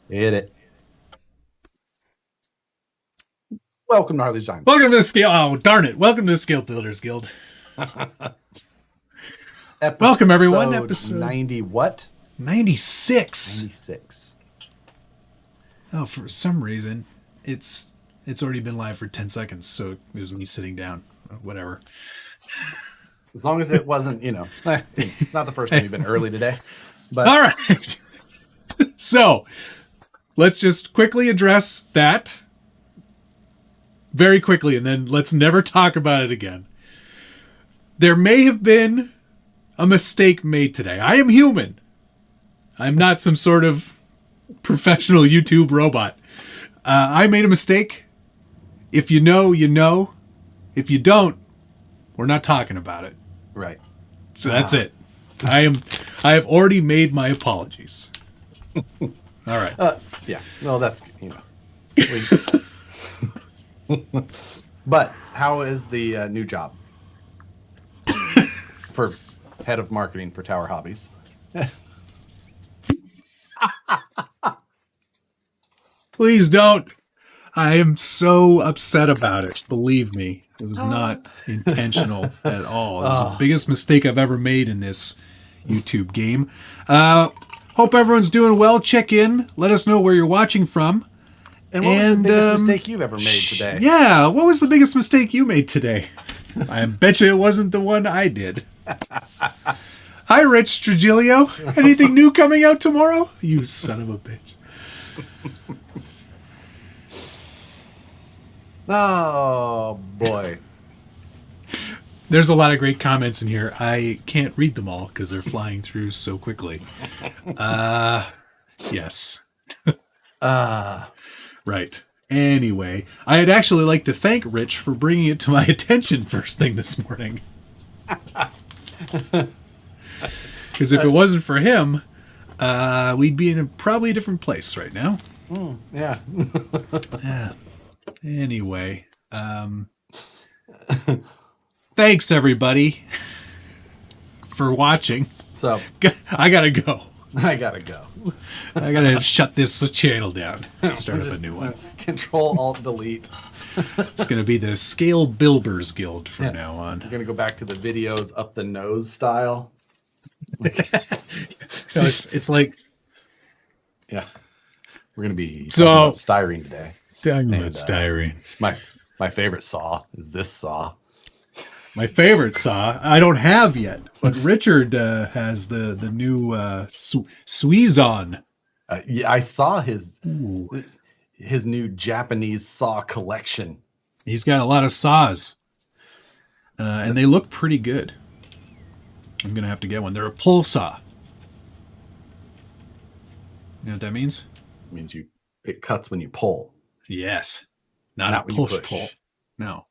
Hit it. Welcome to Harleydesigns. Welcome to the Scale. Oh, darn it. Welcome to the Scale Builders Guild. Welcome, everyone. Episode 90 what? 96. 96. Oh, for some reason, it's already been live for 10 seconds, so it was me sitting down. Whatever. As long as it wasn't, it's not the first time you've been early today. But all right. So, let's just quickly address that very quickly, and then let's never talk about it again. There may have been a mistake made today. I am human. I'm not some sort of professional YouTube robot. I made a mistake. If you know, you know. If you don't, we're not talking about it. Right. So that's it. I have already made my apologies. All right. Yeah. Well, that's, But how is the new job for head of marketing for Tower Hobbies? Please don't. I am so upset about it. Believe me, it was not intentional at all. It was the biggest mistake I've ever made in this YouTube game. Hope everyone's doing well. Check in. Let us know where you're watching from. And what was the biggest mistake you've ever made today? Yeah, what was the biggest mistake you made today? I bet you it wasn't the one I did. Hi, Rich Trigilio. Anything new coming out tomorrow? You son of a bitch. Oh, boy. There's a lot of great comments in here. I can't read them all because they're flying through so quickly. Yes. Right. Anyway, I'd actually like to thank Rich for bringing it to my attention first thing this morning. Because if it wasn't for him, we'd be in probably a different place right now. Yeah. Yeah. Anyway, thanks everybody for watching. So I gotta go. I gotta go. I gotta shut this channel down. Start up a new one. Control Alt Delete. It's gonna be the Scale Builders Guild from now on. We're gonna go back to the videos up the nose style. So it's like, yeah, we're gonna be So- talking about styrene today. talking And, about styrene. My favorite saw is this saw. My favorite saw I don't have yet, but Richard has the new Suizon. Yeah, I saw his Ooh. new Japanese saw collection. He's got a lot of saws, and they look pretty good. I'm gonna have to get one. They're a pull saw. You know what that means? It means it cuts when you pull. Yes, not Not a when you push push. pull. No,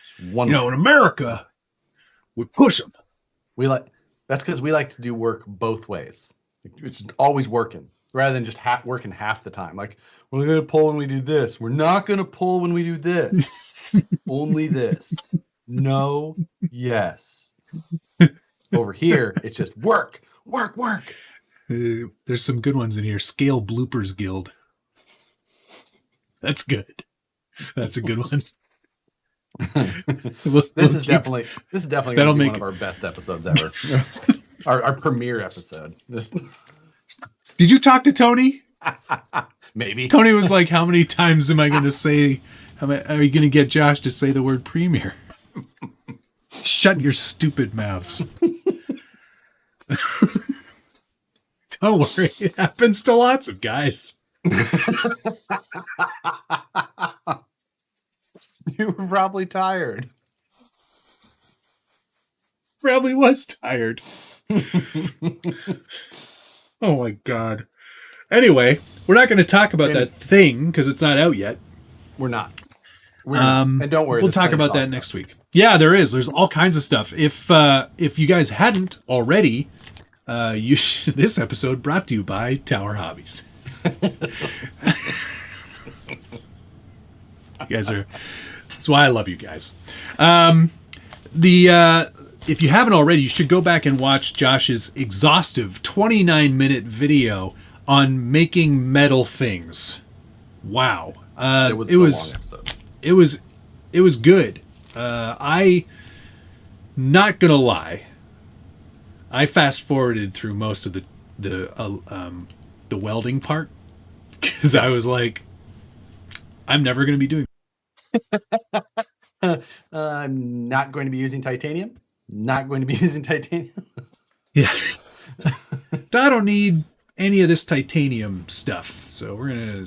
It's one. in America, we push them. That's because we like to do work both ways. It's always working rather than just working half the time. Like, we're going to pull when we do this. We're not going to pull when we do this. Only this. No, yes. Over here, it's just work, work, work. There's some good ones in here. Scale Bloopers Guild. That's a good one. This is definitely going to be one of our best episodes ever. our premiere episode. Did you talk to Tony? Maybe. Tony was like, how many times am I going to say, are you going to get Josh to say the word premiere? Shut your stupid mouths. Don't worry. It happens to lots of guys. You were probably tired. Probably was tired. Oh my God. Anyway, we're not going to talk about that thing because it's not out yet. We're not. And don't worry. We'll talk about that next week. Yeah, there is. There's all kinds of stuff. If you guys hadn't already, this episode brought to you by Tower Hobbies. You guys are. That's why I love you guys. If you haven't already, you should go back and watch Josh's exhaustive 29-minute video on making metal things. Wow. It was a long episode. It was good. I not gonna lie. I fast forwarded through most of the welding part because I was like, I'm never gonna be doing. I'm not going to be using titanium. Not going to be using titanium. Yeah. I don't need any of this titanium stuff, so we're gonna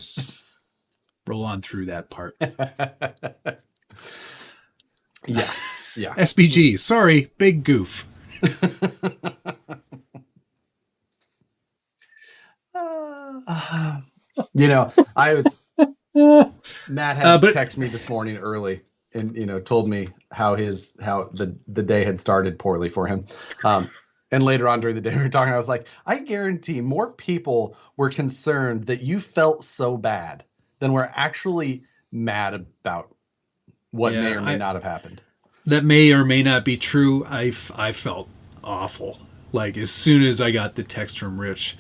roll on through that part. Yeah. SBG, sorry, big goof. I was Matt had texted me this morning early and told me how the day had started poorly for him. And later on during the day we were talking, I was like, I guarantee more people were concerned that you felt so bad than were actually mad about what may or may not have happened. That may or may not be true. I felt awful. Like as soon as I got the text from Rich,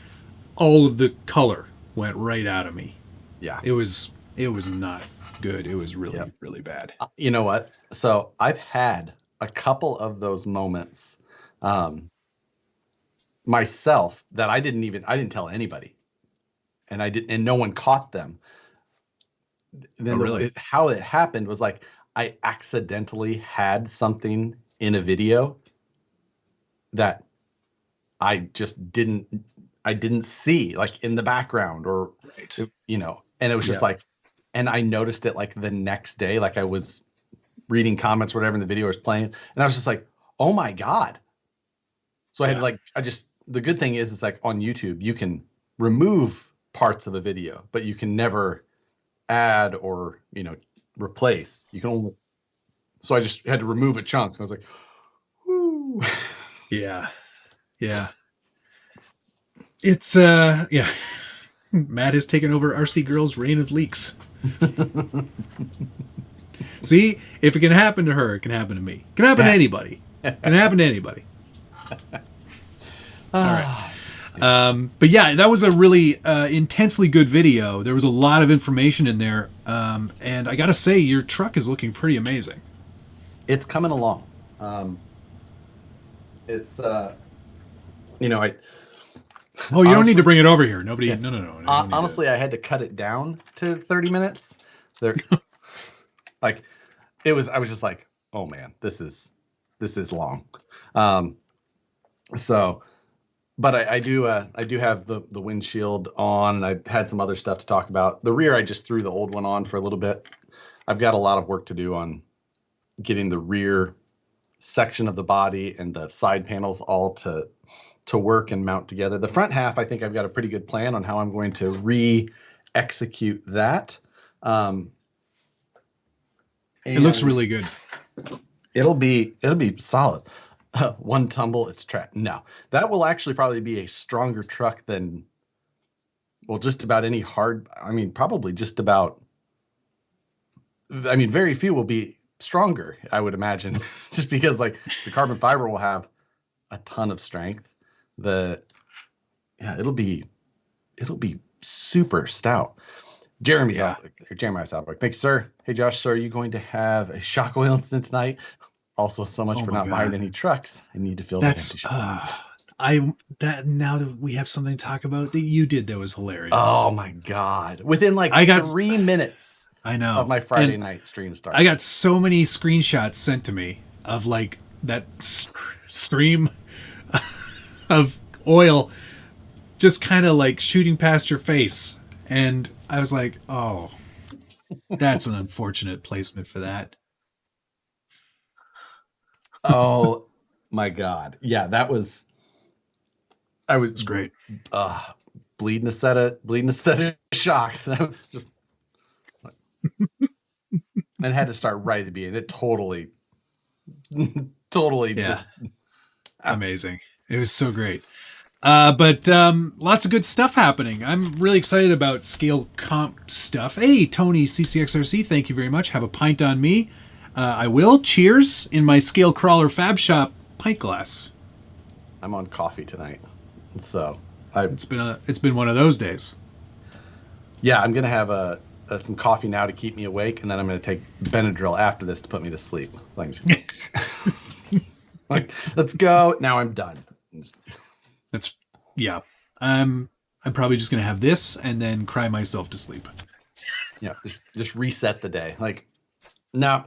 all of the color went right out of me. Yeah. It was not good. It was really, really bad. You know what? So I've had a couple of those moments myself that I didn't tell anybody, and no one caught them. Then really? How it happened was like I accidentally had something in a video that I just didn't see, like in the background or right. And it was just like, and I noticed it like the next day, like I was reading comments or whatever, and the video was playing, and I was just like, oh my God. So I had the good thing is it's like on YouTube, you can remove parts of a video, but you can never add or, replace. You can only, so I just had to remove a chunk. I was like, whoo. Yeah. It's Matt has taken over RC Girl's reign of leaks. See, if it can happen to her, it can happen to me. It can happen to anybody. It can happen to anybody. All right. But yeah, that was a really intensely good video. There was a lot of information in there. And I got to say, your truck is looking pretty amazing. It's coming along. It's, Oh, you don't need to bring it over here. Nobody. Yeah. No. Honestly, I had to cut it down to 30 minutes. There, like, I was just like, oh man, this is long. So, but I do have the windshield on, and I had some other stuff to talk about. The rear, I just threw the old one on for a little bit. I've got a lot of work to do on getting the rear section of the body and the side panels all to work and mount together. The front half, I think I've got a pretty good plan on how I'm going to re-execute that. It looks really good. It'll be solid. One tumble, it's trapped. No, that will actually probably be a stronger truck than, well, just about any probably just about. Very few will be stronger, I would imagine, just because like the carbon fiber will have a ton of strength. It'll be super stout. Jeremiah Southwick. Thanks, sir. Hey, Josh, so are you going to have a shock oil incident tonight? Also, so much for not buying any trucks. I need to feel that. Now that we have something to talk about that you did that was hilarious. Oh my God. Within like 3 minutes I know of my Friday night stream start. I got so many screenshots sent to me of like that stream of oil just kind of like shooting past your face, and I was like, oh, that's an unfortunate placement for that. Oh my God. Yeah, it's great. Bleeding a set of shocks. And had to start right at the beginning. It totally just amazing. It was so great. But lots of good stuff happening. I'm really excited about scale comp stuff. Hey, Tony CCXRC, thank you very much. Have a pint on me. I will. Cheers in my Scale Crawler Fab Shop pint glass. I'm on coffee tonight, so It's been one of those days. Yeah, I'm gonna have some coffee now to keep me awake, and then I'm gonna take Benadryl after this to put me to sleep. So I can just, like, let's go. Now I'm done. I'm probably just gonna have this and then cry myself to sleep. Yeah, just reset the day. Like, no.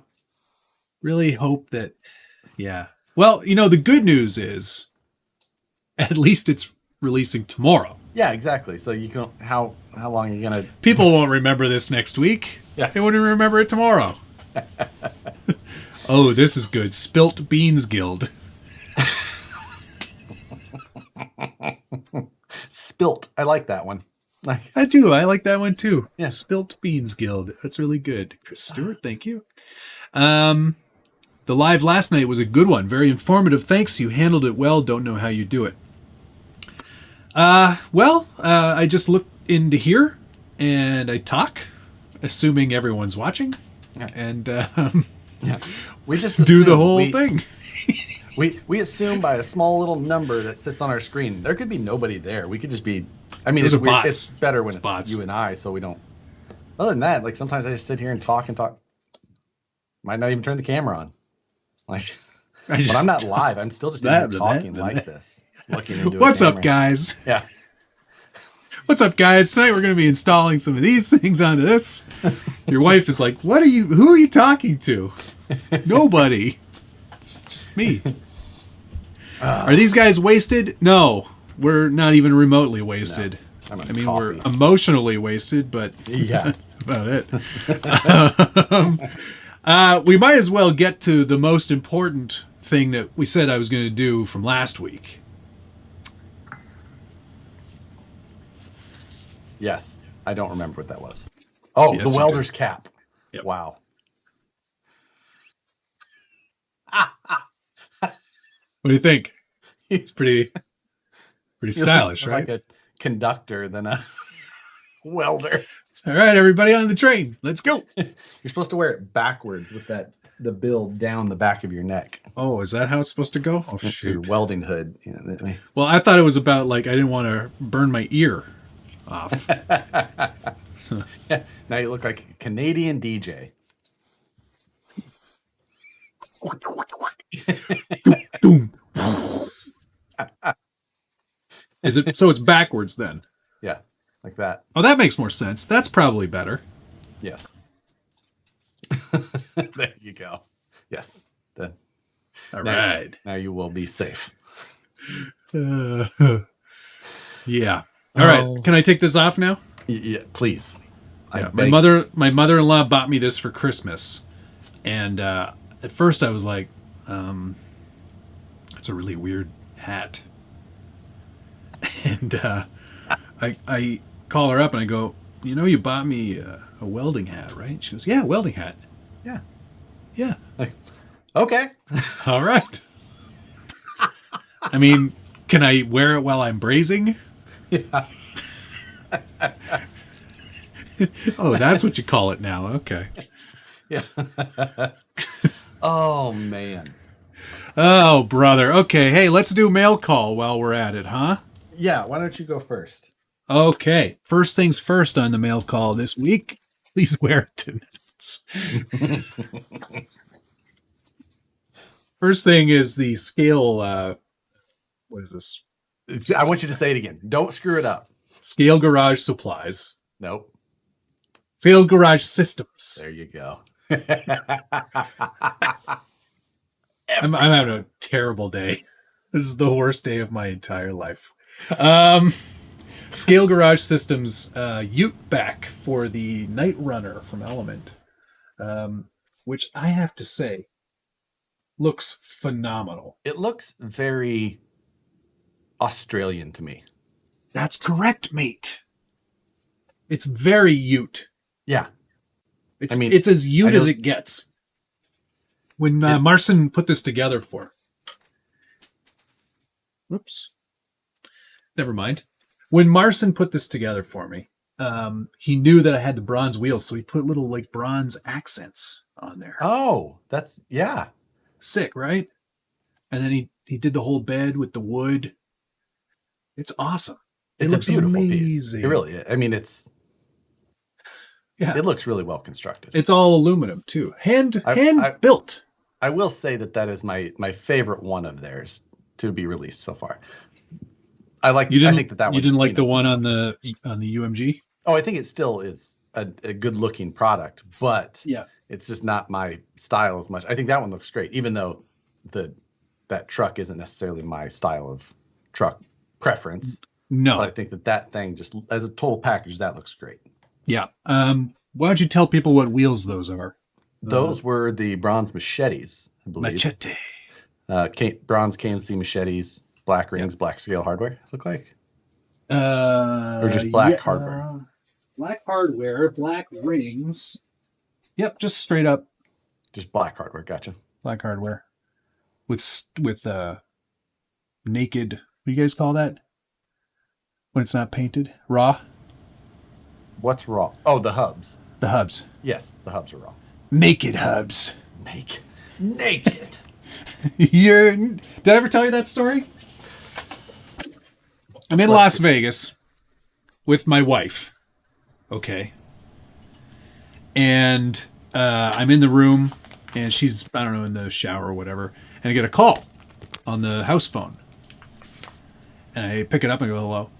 Really hope that. Yeah. Well, the good news is, at least it's releasing tomorrow. Yeah, exactly. So you can how long are you gonna? People won't remember this next week. Yeah, they wouldn't remember it tomorrow. Oh, this is good. Spilt Beans Guild. Spilt. I like that one. I do. I like that one too. Yeah. Spilt Beans Guild. That's really good. Chris Stewart, thank you. The live last night was a good one. Very informative. Thanks. You handled it well. Don't know how you do it. I just look into here and I talk, assuming everyone's watching. Yeah. And yeah. We just do the whole thing. We assume by a small little number that sits on our screen. There could be nobody there. We could just be. I mean, it's better when it's bots. You and I, so we don't. Other than that, like sometimes I just sit here and talk. Might not even turn the camera on. Like, but I'm not live. I'm still just talking like this. Looking into What's up, guys? Yeah. What's up, guys? Tonight we're going to be installing some of these things onto this. Your wife is like, who are you talking to? Nobody. It's just me. Are these guys wasted? No, we're not even remotely wasted. No, we're emotionally wasted, but yeah, about it. We might as well get to the most important thing that we said I was going to do from last week. Yes, I don't remember what that was. Oh, yes, the welder's cap. Yep. Wow. What do you think? It's pretty stylish, right? Like a conductor than a welder. All right, everybody on the train. Let's go. You're supposed to wear it backwards with the bill down the back of your neck. Oh, is that how it's supposed to go? Oh, shoot. Your welding hood. Well, I thought it was about I didn't want to burn my ear off. So. Yeah, now you look like a Canadian DJ. Is it so? It's backwards then. Yeah, like that. Oh, that makes more sense. That's probably better. Yes. There you go. Yes. Then. All right. Now you will be safe. Yeah. All right. Can I take this off now? Yeah, please. Yeah. My mother-in-law bought me this for Christmas, and at first I was like, "It's a really weird hat." And I call her up and I go, you bought me a welding hat, right? She goes, "Yeah, welding hat." Yeah. Yeah. Okay. All right. I mean, can I wear it while I'm brazing? Yeah. Oh, that's what you call it now. Okay. Yeah. Oh, man. Oh, brother. Okay. Hey, let's do mail call while we're at it, huh? Yeah. Why don't you go first? Okay. First things first on the mail call this week. Please wear attendance. First thing is the scale. What is this? I want you to say it again. Don't screw it up. Scale Garage Supplies. Nope. Scale Garage Systems. There you go. I'm having a terrible day. This is the worst day of my entire life. Scale Garage Systems Ute back for the Night Runner from Element, which I have to say looks phenomenal. It looks very Australian to me. That's correct, mate. It's very Ute. Yeah. It's as Ute as it gets. When Marcin put this together Whoops. Never mind. When Marcin put this together for me, he knew that I had the bronze wheels, so he put little bronze accents on there. Oh, that's, yeah. Sick, right? And then he did the whole bed with the wood. It's awesome. It's a beautiful piece. It really is. I mean, it looks really well constructed. It's all aluminum too. Hand built. I will say that is my favorite one of theirs to be released so far. I think that you didn't like the one on the UMG? Oh, I think it still is a good looking product, but it's just not my style as much. I think that one looks great, even though that truck isn't necessarily my style of truck preference. No, but I think that thing, just as a total package, that looks great. Yeah. Why don't you tell people what wheels those are? Those were the bronze machetes, I believe. Machete. Bronze KNC machetes, black rings, black scale hardware, look like? Or just black hardware? Black hardware, black rings. Yep, just straight up. Just black hardware, gotcha. Black hardware. With naked, what do you guys call that? When it's not painted? Raw? What's raw? Oh, the hubs. The hubs. Yes, the hubs are raw. Naked hubs. Naked. Did I ever tell you that story? I'm in Las Vegas with my wife. Okay. And I'm in the room, and she's, I don't know, in the shower or whatever, and I get a call on the house phone. And I pick it up and go, hello.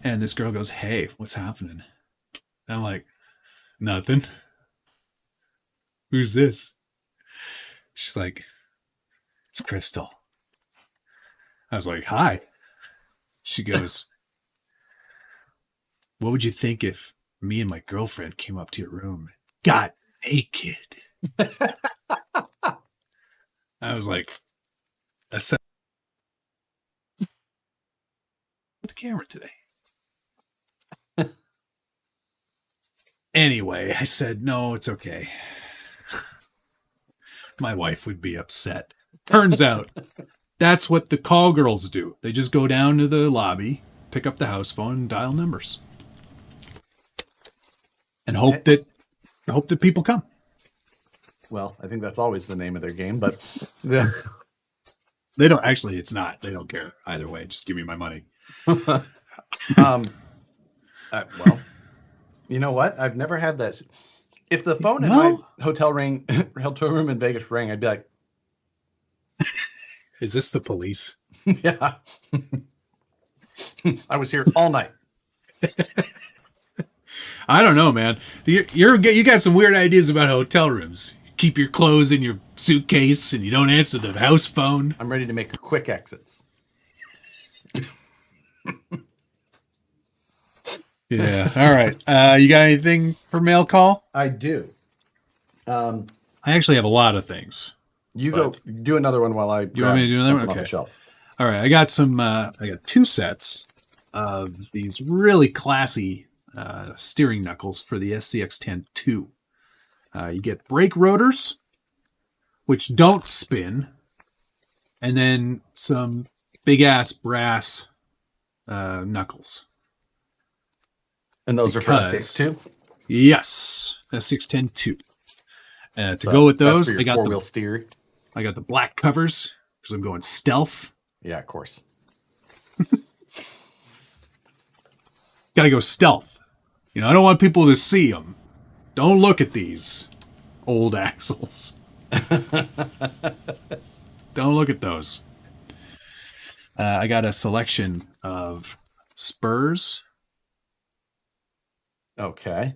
And this girl goes, hey, what's happening? And I'm like, nothing. Who's this? She's like, it's Crystal. I was like, hi. She goes, what would you think if me and my girlfriend came up to your room and got naked? I was like, that's the camera today. Anyway, I said, no, it's okay. My wife would be upset. Turns out that's what the call girls do. They just go down to the lobby, pick up the house phone, and dial numbers. And hope that people come. Well, I think that's always the name of their game, but they don't actually, it's not. They don't care either way. Just give me my money. Well, you know what? I've never had this. If the phone in my hotel room in Vegas rang, I'd be like, is this the police? Yeah. I was here all night. I don't know, man. You got some weird ideas about hotel rooms. You keep your clothes in your suitcase and you don't answer the house phone. I'm ready to make quick exits. Yeah. All right. You got anything for mail call? I do. I actually have a lot of things. You go do another one while I. You want me to do another one? Okay. Off the shelf. All right. I got two sets of these really classy steering knuckles for the SCX-10-2. You get brake rotors, which don't spin, and then some big ass brass knuckles. And those are for SCX-2? Yes, SCX-10-2. To go with those, I got four-wheel steer. I got the black covers because I'm going stealth. Yeah, of course. Got to go stealth. I don't want people to see them. Don't look at these old axles. Don't look at those. I got a selection of spurs. Okay.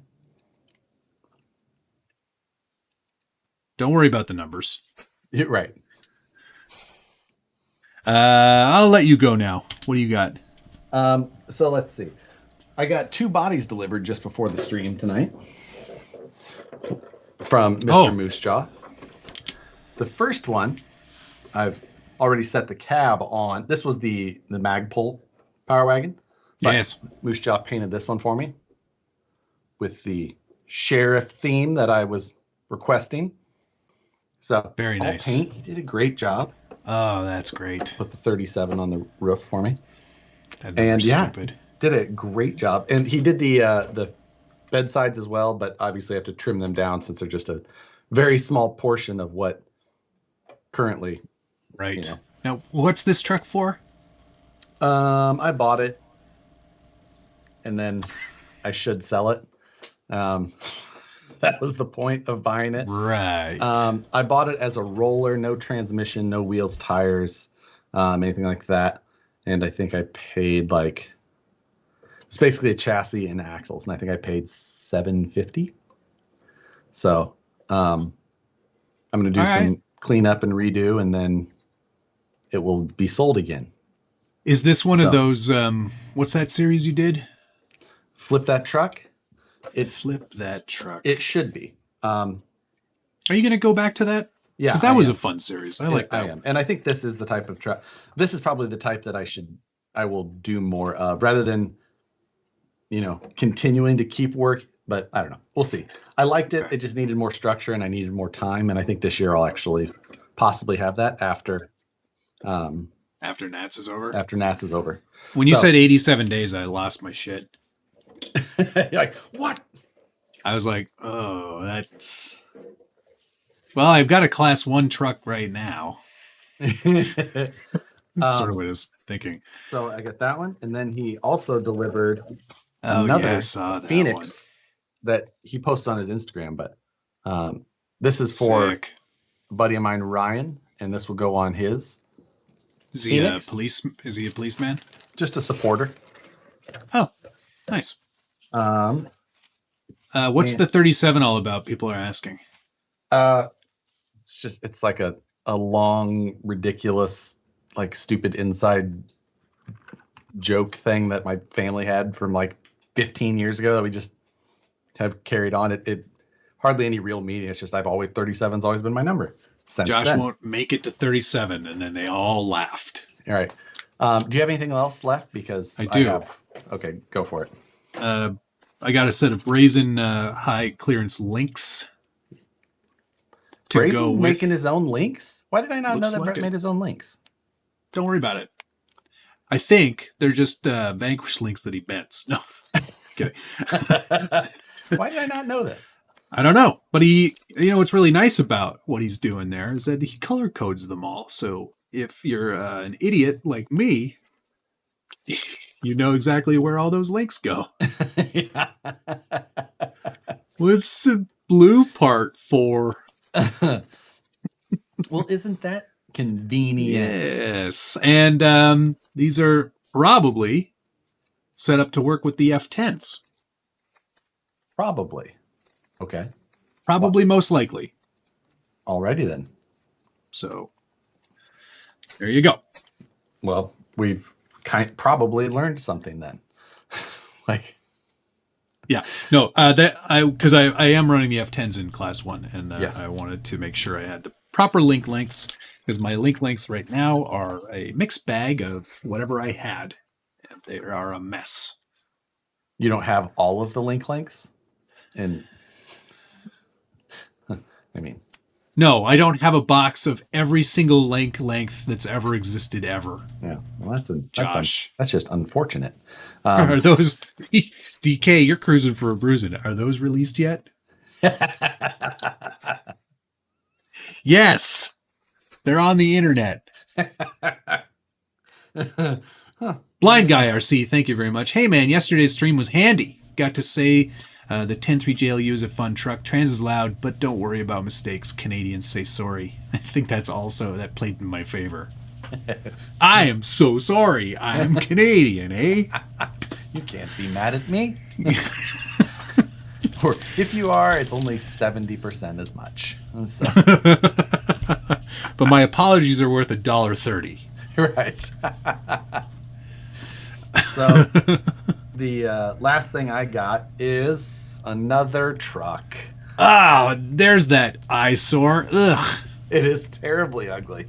Don't worry about the numbers. You're right. I'll let you go now. What do you got? So let's see. I got 2 bodies delivered just before the stream tonight from Mr. Moosejaw. The first one, I've already set the cab on. This was the Magpul Power Wagon. Yes. Moosejaw painted this one for me with the sheriff theme that I was requesting. So very nice. Paint. He did a great job. Oh, that's great. Put the 37 on the roof for me. And stupid. Did a great job. And he did the bedsides as well, but obviously I have to trim them down since they're just a very small portion of what currently. Right. Now, what's this truck for? I bought it and then I should sell it. That was the point of buying it. Right. I bought it as a roller, no transmission, no wheels, tires, anything like that. And I think I paid like, it's basically a chassis and axles, and I think I paid $750. So I'm going to do some cleanup and redo, and then it will be sold again. Is this one of those, what's that series you did? Flip That Truck? Flip That Truck. It should be. Are you going to go back to that? Yeah. Because that was a fun series. I like that. I am. And I think this is the type of truck. This is probably the type that I will do more of, rather than, continuing to keep work. But I don't know. We'll see. I liked it. Okay. It just needed more structure, and I needed more time. And I think this year I'll actually possibly have that after Nats is over. After Nats is over. When you said 87 days, I lost my shit. You're like, what? I was like, oh, that's... Well, I've got a Class 1 truck right now. That's sort of what I was thinking. So I got that one, and then he also delivered another Phoenix that he posted on his Instagram, but this is for a buddy of mine, Ryan, and this will go on his. Is he a policeman? Just a supporter. Oh, nice. What's the 37 all about? People are asking. It's like a long, ridiculous, like stupid inside joke thing that my family had from like 15 years ago that we just have carried on. It hardly any real meaning. It's just 37's always been my number. Josh won't make it to 37, and then they all laughed. All right. Do you have anything else left? Because I do. Okay, go for it. I got a set of Brazen high clearance links. Brazen making his own links? Why did I not know that Brett made his own links? Don't worry about it. I think they're just Vanquish links that he bends. No, kidding. Why did I not know this? I don't know, but what's really nice about what he's doing there is that he color codes them all. So if you're an idiot like me, you know exactly where all those links go. Yeah. What's the blue part for? Well, isn't that convenient? Yes. And these are probably set up to work with the F10s. Probably. Okay. Probably, most likely. Alrighty then. So there you go. Well, we've probably learned something then. Yeah. No, because I am running the F10s in Class 1, and yes. I wanted to make sure I had the proper link lengths, because my link lengths right now are a mixed bag of whatever I had, and they are a mess. You don't have all of the link lengths? No, I don't have a box of every single link length that's ever existed ever. Yeah, well, Josh. That's just unfortunate. Are those DK? You're cruising for a bruising. Are those released yet? Yes, they're on the internet. Blind Guy RC, thank you very much. Hey man, yesterday's stream was handy. Got to say. The 10.3 JLU is a fun truck. Trans is loud, but don't worry about mistakes. Canadians say sorry. I think that played in my favor. I am so sorry. I'm Canadian, eh? You can't be mad at me. Or if you are, it's only 70% as much. So. But my apologies are worth $1.30. Right. So the last thing I got is another truck. Oh, there's that eyesore. Ugh. It is terribly ugly.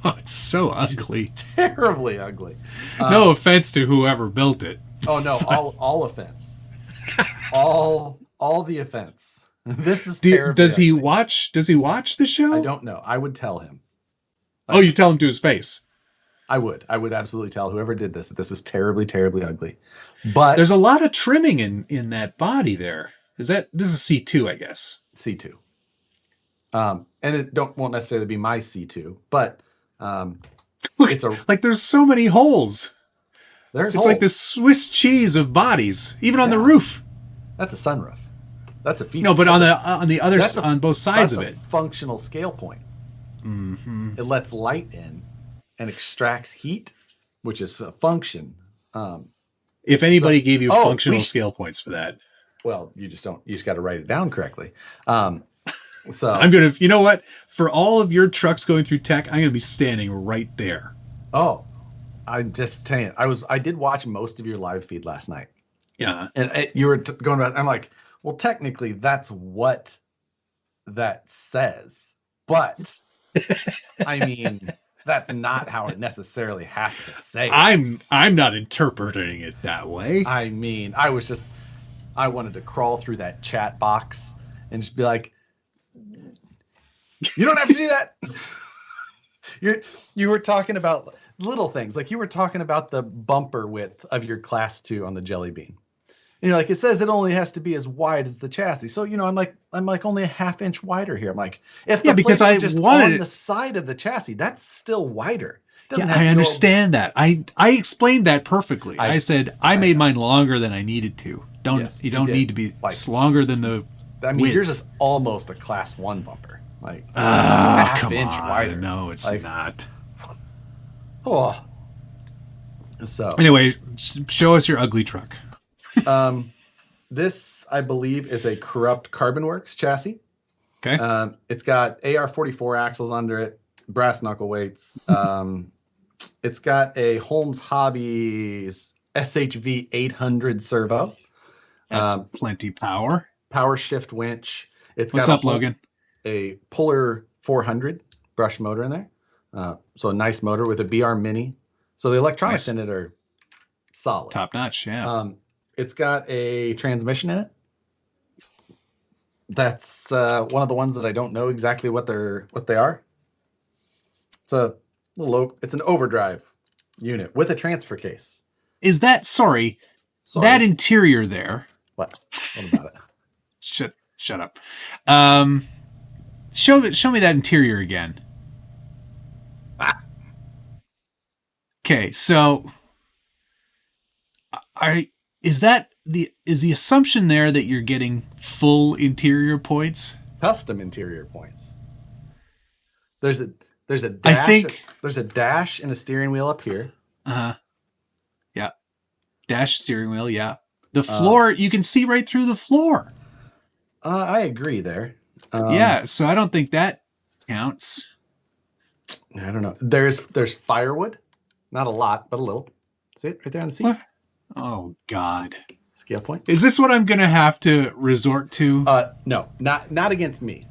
Oh, it's so ugly. It's terribly ugly. No offense to whoever built it. Oh no, all offense. all the offense. This is terrible. Does he watch the show? I don't know. I would tell him. Oh, you tell him to his face. I would absolutely tell whoever did this that this is terribly, terribly ugly. But there's a lot of trimming in that body there. This is C2, I guess. C2. And it won't necessarily be my C2, but it's like there's so many holes. There's It's holes. like the Swiss cheese of bodies, even on the Yeah. roof. That's a sunroof. That's a feature. No, but That's on the other on both sides of that's it. a functional scale point. Mm-hmm. It lets light in and extracts heat, which is a function. If anybody gave you oh, functional scale points for that, Well, you just got to write it down correctly. So I'm gonna. You know what? For all of your trucks going through tech, I'm gonna be standing right there. Oh, I'm just saying. I did watch most of your live feed last night. Yeah. And you were going about. I'm like, well, technically, that's what that says, but I mean, that's not how it necessarily has to say. I'm not interpreting it that way. I mean, I wanted to crawl through that chat box and just be like, you don't have to do that. You were talking about little things, like you were talking about the bumper width of your Class 2 on the Jelly Bean. And you're like, it says it only has to be as wide as the chassis. So I'm like only a half inch wider here. I'm like, if the because plates I were just wanted on the side of the chassis, that's still wider. I understand that. I explained that perfectly. I said I made mine longer than I needed to. You don't need to be longer than the. I mean, width. yours is almost a Class 1 bumper, like half inch wider. No, it's not. Oh. So anyway, show us your ugly truck. This I believe is a corrupt Carbon Works chassis. Okay. It's got AR44 axles under it, brass knuckle weights. It's got a Holmes Hobbies SHV 800 servo. That's plenty power. Power shift winch. It's What's got up, Logan? A Puller 400 brush motor in there. So a nice motor with a BR Mini. So the electronics in it are solid. Top notch, yeah. It's got a transmission in it. That's one of the ones that I don't know exactly what they are. It's it's an overdrive unit with a transfer case. Is that sorry. That interior there? What about it? Shut up. Show me that interior again. Okay, so is the assumption there that you're getting full interior points? Custom interior points. There's a dash. I think there's a dash and a steering wheel up here. Yeah. Dash, steering wheel, yeah. The floor, you can see right through the floor. I agree there. Yeah, so I don't think that counts. I don't know. There's firewood. Not a lot, but a little. See it right there on the seat? What? Oh, God. Scale point. Is this what I'm going to have to resort to? No, not against me.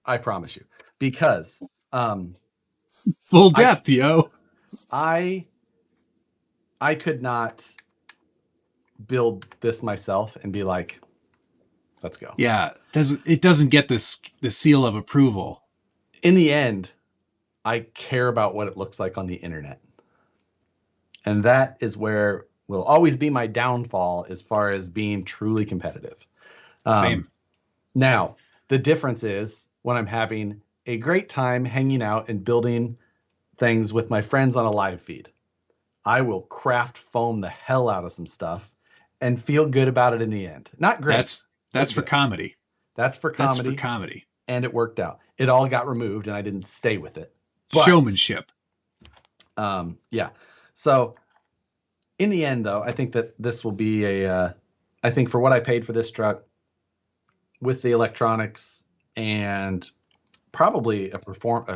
I promise you. Because full depth, yo. I could not build this myself and be like, let's go. Yeah, it doesn't get the seal of approval. In the end, I care about what it looks like on the internet. And that is where will always be my downfall as far as being truly competitive. Same. Now, the difference is when I'm having a great time hanging out and building things with my friends on a live feed, I will craft foam the hell out of some stuff and feel good about it in the end. Not great. That's for comedy. That's for comedy. That's for comedy. And it worked out. It all got removed and I didn't stay with it. But, showmanship. Yeah. So in the end, though, I think that this will be I think for what I paid for this truck with the electronics and probably a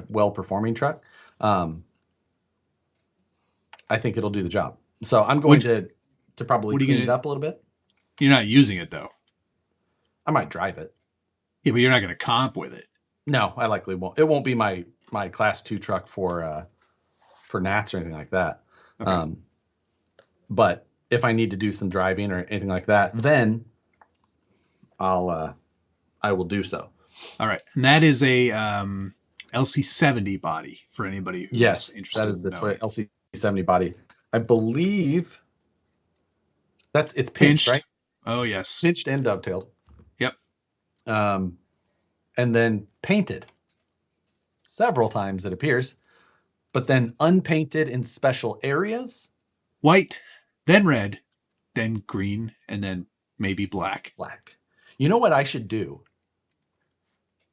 well-performing truck, I think it'll do the job. So I'm going to probably clean it up a little bit. You're not using it, though. I might drive it. Yeah, but you're not going to comp with it. No, I likely won't. It won't be my Class 2 truck for Nats or anything like that. Okay. But if I need to do some driving or anything like that, then I will do so. All right, and that is a LC70 body for anybody who's interested. That is the LC70 body. I believe it's pinched, right? Oh yes, pinched and dovetailed. Yep. And then painted several times, it appears, but then unpainted in special areas. White. then red, then green, and then maybe black. Black. You know what I should do?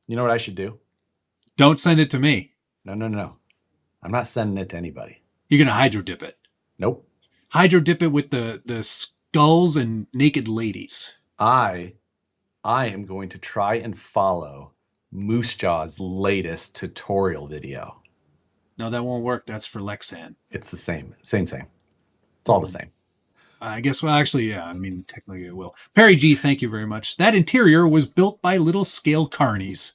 You know what I should do? Don't send it to me. No. I'm not sending it to anybody. You're going to hydro dip it. Nope. Hydro dip it with the skulls and naked ladies. I am going to try and follow Moose Jaw's latest tutorial video. No, that won't work. That's for Lexan. It's the same. It's all the same. I guess, well, actually, yeah. I mean, technically it will. Perry G, thank you very much. That interior was built by little scale carnies.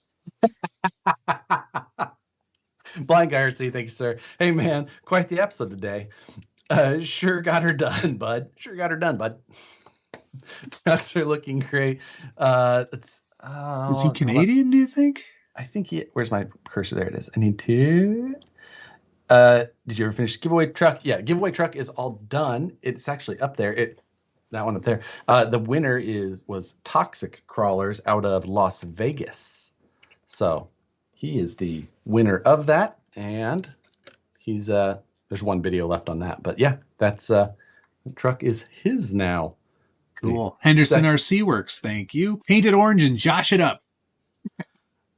Blind Guy RC, thank you, sir. Hey, man, quite the episode today. Sure got her done, bud. Trucks are looking great. Is he Canadian, do you think? I think where's my cursor? There it is. I need to... did you ever finish giveaway truck? Yeah, giveaway truck is all done. It's actually up there. That one up there. The winner was Toxic Crawlers out of Las Vegas. So he is the winner of that, and he's there's one video left on that. But yeah, that's the truck is his now. Cool. Henderson RC Works, thank you. Paint it orange and josh it up.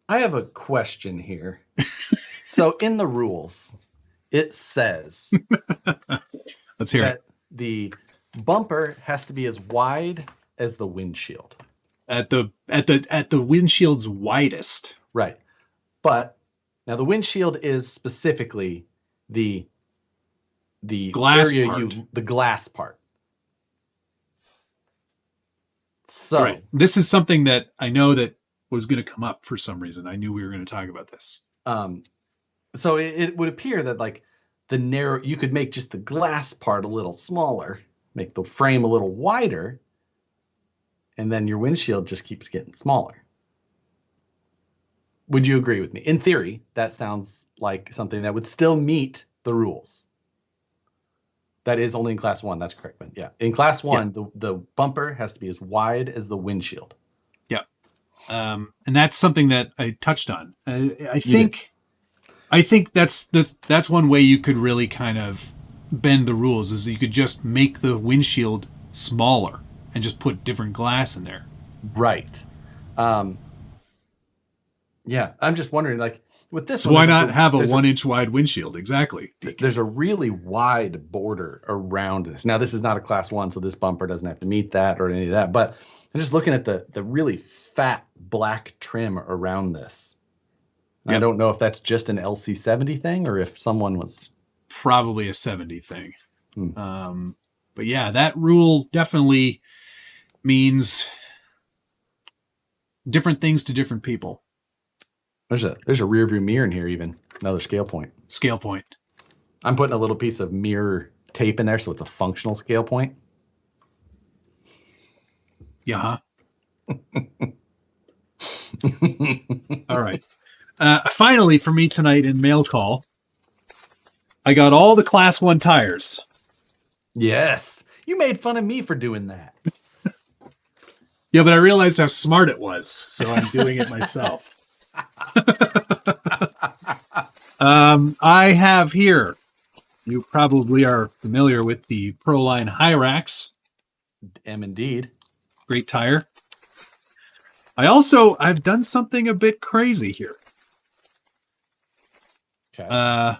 I have a question here. So in the rules, it says let's hear it. The bumper has to be as wide as the windshield. At the windshield's widest. Right. But now the windshield is specifically the glass area part. The glass part. So right. This is something that I know that was going to come up for some reason. I knew we were going to talk about this. So it would appear that like you could make just the glass part a little smaller, make the frame a little wider, and then your windshield just keeps getting smaller. Would you agree with me? In theory, that sounds like something that would still meet the rules. That is only in class 1. That's correct, Ben. Yeah. In class 1, yeah. The bumper has to be as wide as the windshield. Yeah. And that's something that I touched on. I think that's one way you could really kind of bend the rules is you could just make the windshield smaller and just put different glass in there. Right. Yeah, I'm just wondering, like, with this so one, why not have a 1-inch wide windshield? Exactly. There's a really wide border around this. Now, this is not a class 1, so this bumper doesn't have to meet that or any of that. But I'm just looking at the really fat black trim around this. Yep. I don't know if that's just an LC70 thing or if someone was... Probably a 70 thing. But yeah, that rule definitely means different things to different people. There's a rear view mirror in here even. Another scale point. Scale point. I'm putting a little piece of mirror tape in there so it's a functional scale point. Yeah. All right. Finally, for me tonight in mail call, I got all the class 1 tires. Yes. You made fun of me for doing that. Yeah, but I realized how smart it was, so I'm doing it myself. I have here, you probably are familiar with the Proline Hyrax. Am indeed. Great tire. I've done something a bit crazy here. Okay. I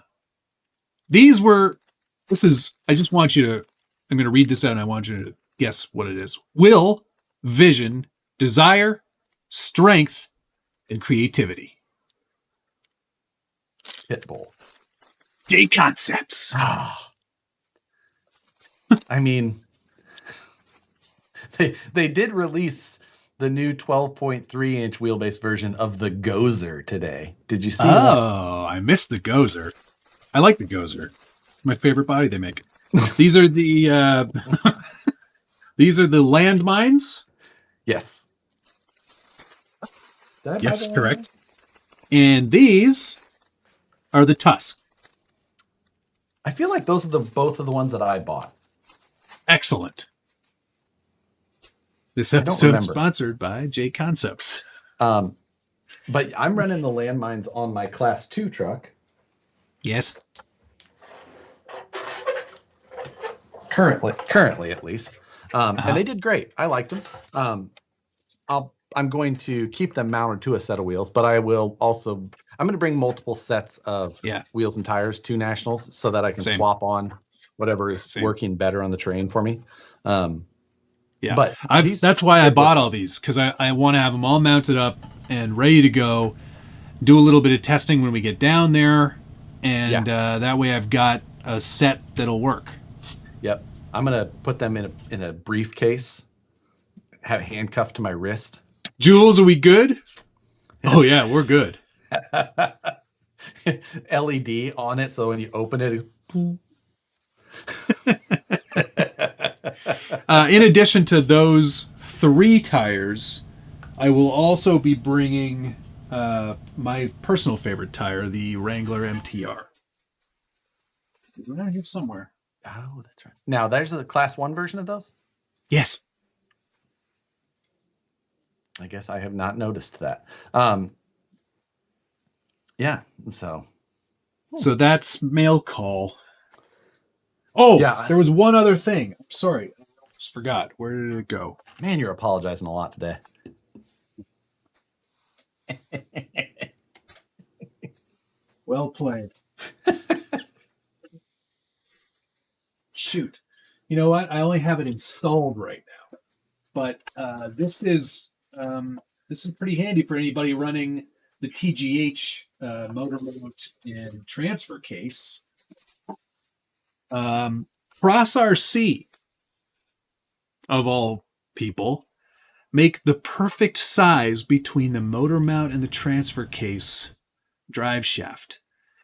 just want you to, I'm going to read this out and I want you to guess what it is. Will, vision, desire, strength, and creativity. Pitbull. J Concepts. I mean, they did release the new 12.3-inch wheelbase version of the Gozer today. Did you see that? Oh, I missed the Gozer. I like the Gozer. My favorite body they make. These are the landmines. Yes. Yes, correct. And these are the Tusk. I feel like those are both of the ones that I bought. Excellent. This episode is sponsored by J Concepts. But I'm running the landmines on my Class 2 truck. Yes. currently at least. And they did great. I liked them. I'm going to keep them mounted to a set of wheels, but I'm going to bring multiple sets of wheels and tires to nationals so that I can swap on whatever is working better on the terrain for me. But that's why I bought all these, because I want to have them all mounted up and ready to go. Do a little bit of testing when we get down there, and that way I've got a set that'll work. Yep, I'm gonna put them in a briefcase, have handcuffed to my wrist. Jules, are we good? Oh yeah, we're good. LED on it, so when you open it. In addition to those 3 tires, I will also be bringing my personal favorite tire, the Wrangler MTR. It's around here somewhere. Oh, that's right. Now, there's a Class 1 version of those? Yes. I guess I have not noticed that. Yeah, so that's mail call. Oh, there was one other thing. I'm sorry. I just forgot. Where did it go? Man, you're apologizing a lot today. Well played. Shoot. You know what? I only have it installed right now. But this is pretty handy for anybody running the TGH motor mode and transfer case. Cross RC, of all people, make the perfect size between the motor mount and the transfer case drive shaft,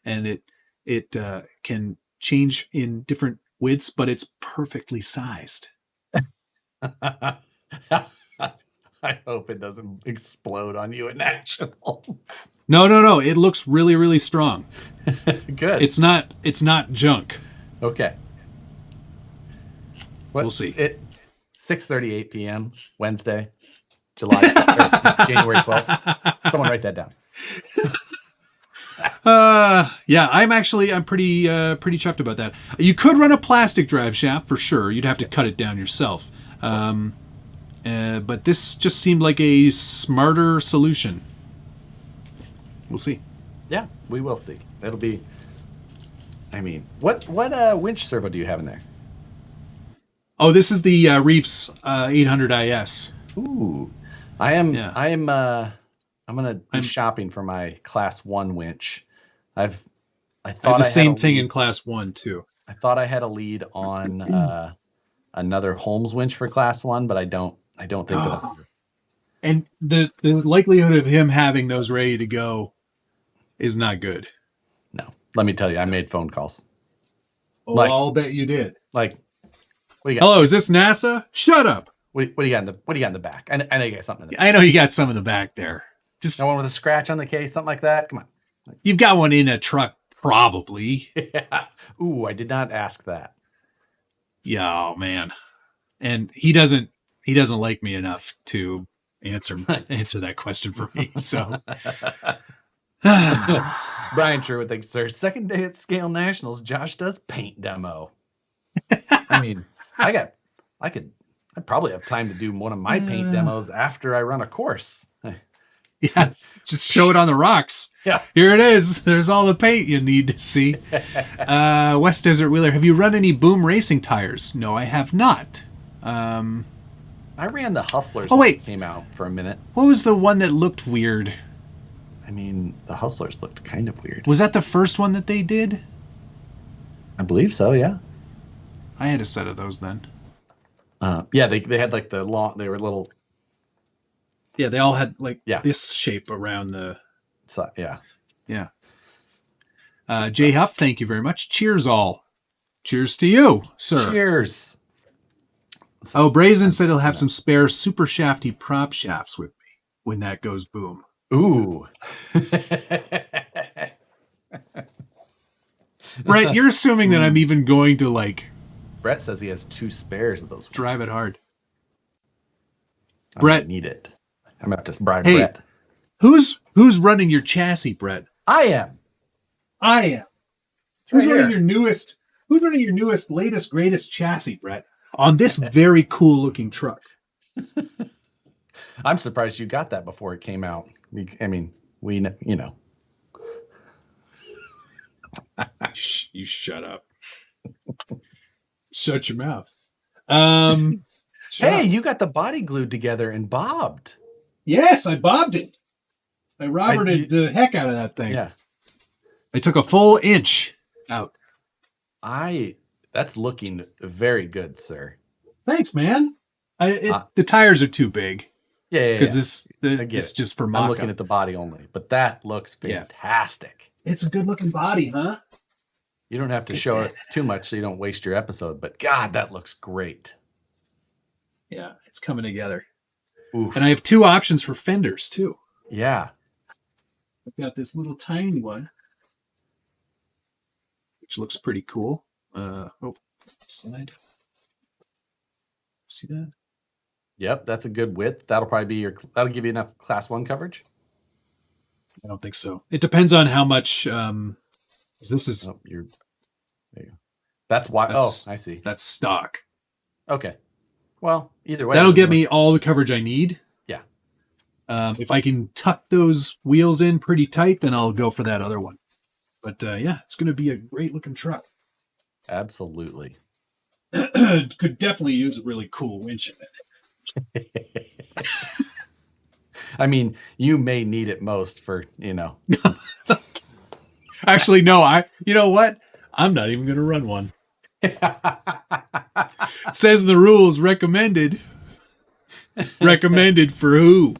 and it can change in different widths, but it's perfectly sized. I hope it doesn't explode on you in nationals. No. It looks really, really strong. Good. It's not junk. Okay. We'll see. 6:38 p.m. Wednesday, January 12th. Someone write that down. I'm pretty chuffed about that. You could run a plastic drive shaft for sure. You'd have to cut it down yourself. But this just seemed like a smarter solution. We'll see. Yeah, we will see. It'll be. I mean, what winch servo do you have in there? Oh, this is the Reefs 800 IS. Ooh, I'm gonna be shopping for my Class 1 winch. I thought I have the same thing in Class 1 too. I thought I had a lead on another Holmes winch for Class 1, but I don't think that. And the likelihood of him having those ready to go is not good. No, let me tell you, I made phone calls. Oh, I'll bet you did. Like, what do you got? Hello, is this NASA? Shut up. What do you got in the back? I know you got something in the back. I know you got some in the back there. Just no one with a scratch on the case, something like that. Come on. You've got one in a truck, probably. Yeah. Ooh, I did not ask that. Yeah, oh, man. And he doesn't like me enough to answer that question for me. So Brian Sherwood thinks, sir, second day at Scale Nationals, Josh does paint demo. I mean, I probably have time to do one of my paint demos after I run a course. Yeah, just show it on the rocks. Yeah. Here it is. There's all the paint you need to see. West Desert Wheeler, have you run any Boom racing tires? No, I have not. I ran the Hustlers when it came out for a minute. What was the one that looked weird? I mean, the Hustlers looked kind of weird. Was that the first one that they did? I believe so, yeah. I had a set of those then. Yeah, they had like the long, they were little. Yeah, they all had like this shape around the. So, yeah. Yeah. Jay Huff, thank you very much. Cheers, all. Cheers to you, sir. Cheers. So, Brazen said he'll have some spare super shafty prop shafts with me when that goes boom. Ooh. Brett, you're assuming that I'm even going to like. Brett says he has 2 spares of those. Drive it hard. Brett, need it. I'm gonna have to bribe Brett. Who's running your chassis, Brett? I am. Who's running your newest? Who's running your newest, latest, greatest chassis, Brett, on this very cool looking truck? I'm surprised you got that before it came out. I mean, you know. You shut up. Shut your mouth. Hey, you got the body glued together and bobbed. Yes, I bobbed it. I Roberted the heck out of that thing. Yeah. I took a full inch out. That's looking very good, sir. Thanks, man. The tires are too big. Yeah. Because it's just for mock-up. I'm looking at the body only, but that looks fantastic. Yeah. It's a good looking body, huh? You don't have to show it too much so you don't waste your episode, but God, that looks great. Yeah, it's coming together. Oof. And I have 2 options for fenders, too. Yeah. I've got this little tiny one, which looks pretty cool. Slide. See that? Yep, that's a good width. That'll give you enough class 1 coverage. I don't think so. It depends on how much. This is. Oh, there you go. That's why. I see. That's stock. Okay. Well, either way, that'll get me all the coverage I need. Yeah. If I can tuck those wheels in pretty tight, then I'll go for that other one. But yeah, it's going to be a great looking truck. Absolutely. Could definitely use a really cool winch in it. I mean, you may need it most for, Actually, no, you know what? I'm not even going to run one. It says in the rules, recommended. Recommended for who?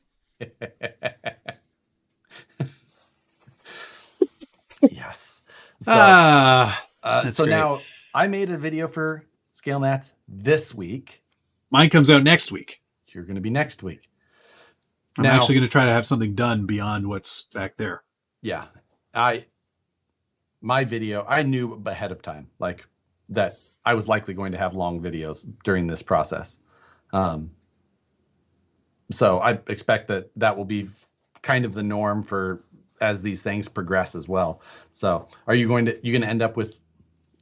Yes. So great. now I made a video for Scale Nats this week. Mine comes out next week. You're going to be next week. I'm actually going to try to have something done beyond what's back there. Yeah. My video, I knew ahead of time, like that I was likely going to have long videos during this process. So I expect that will be kind of the norm for as these things progress as well. So are you going to end up with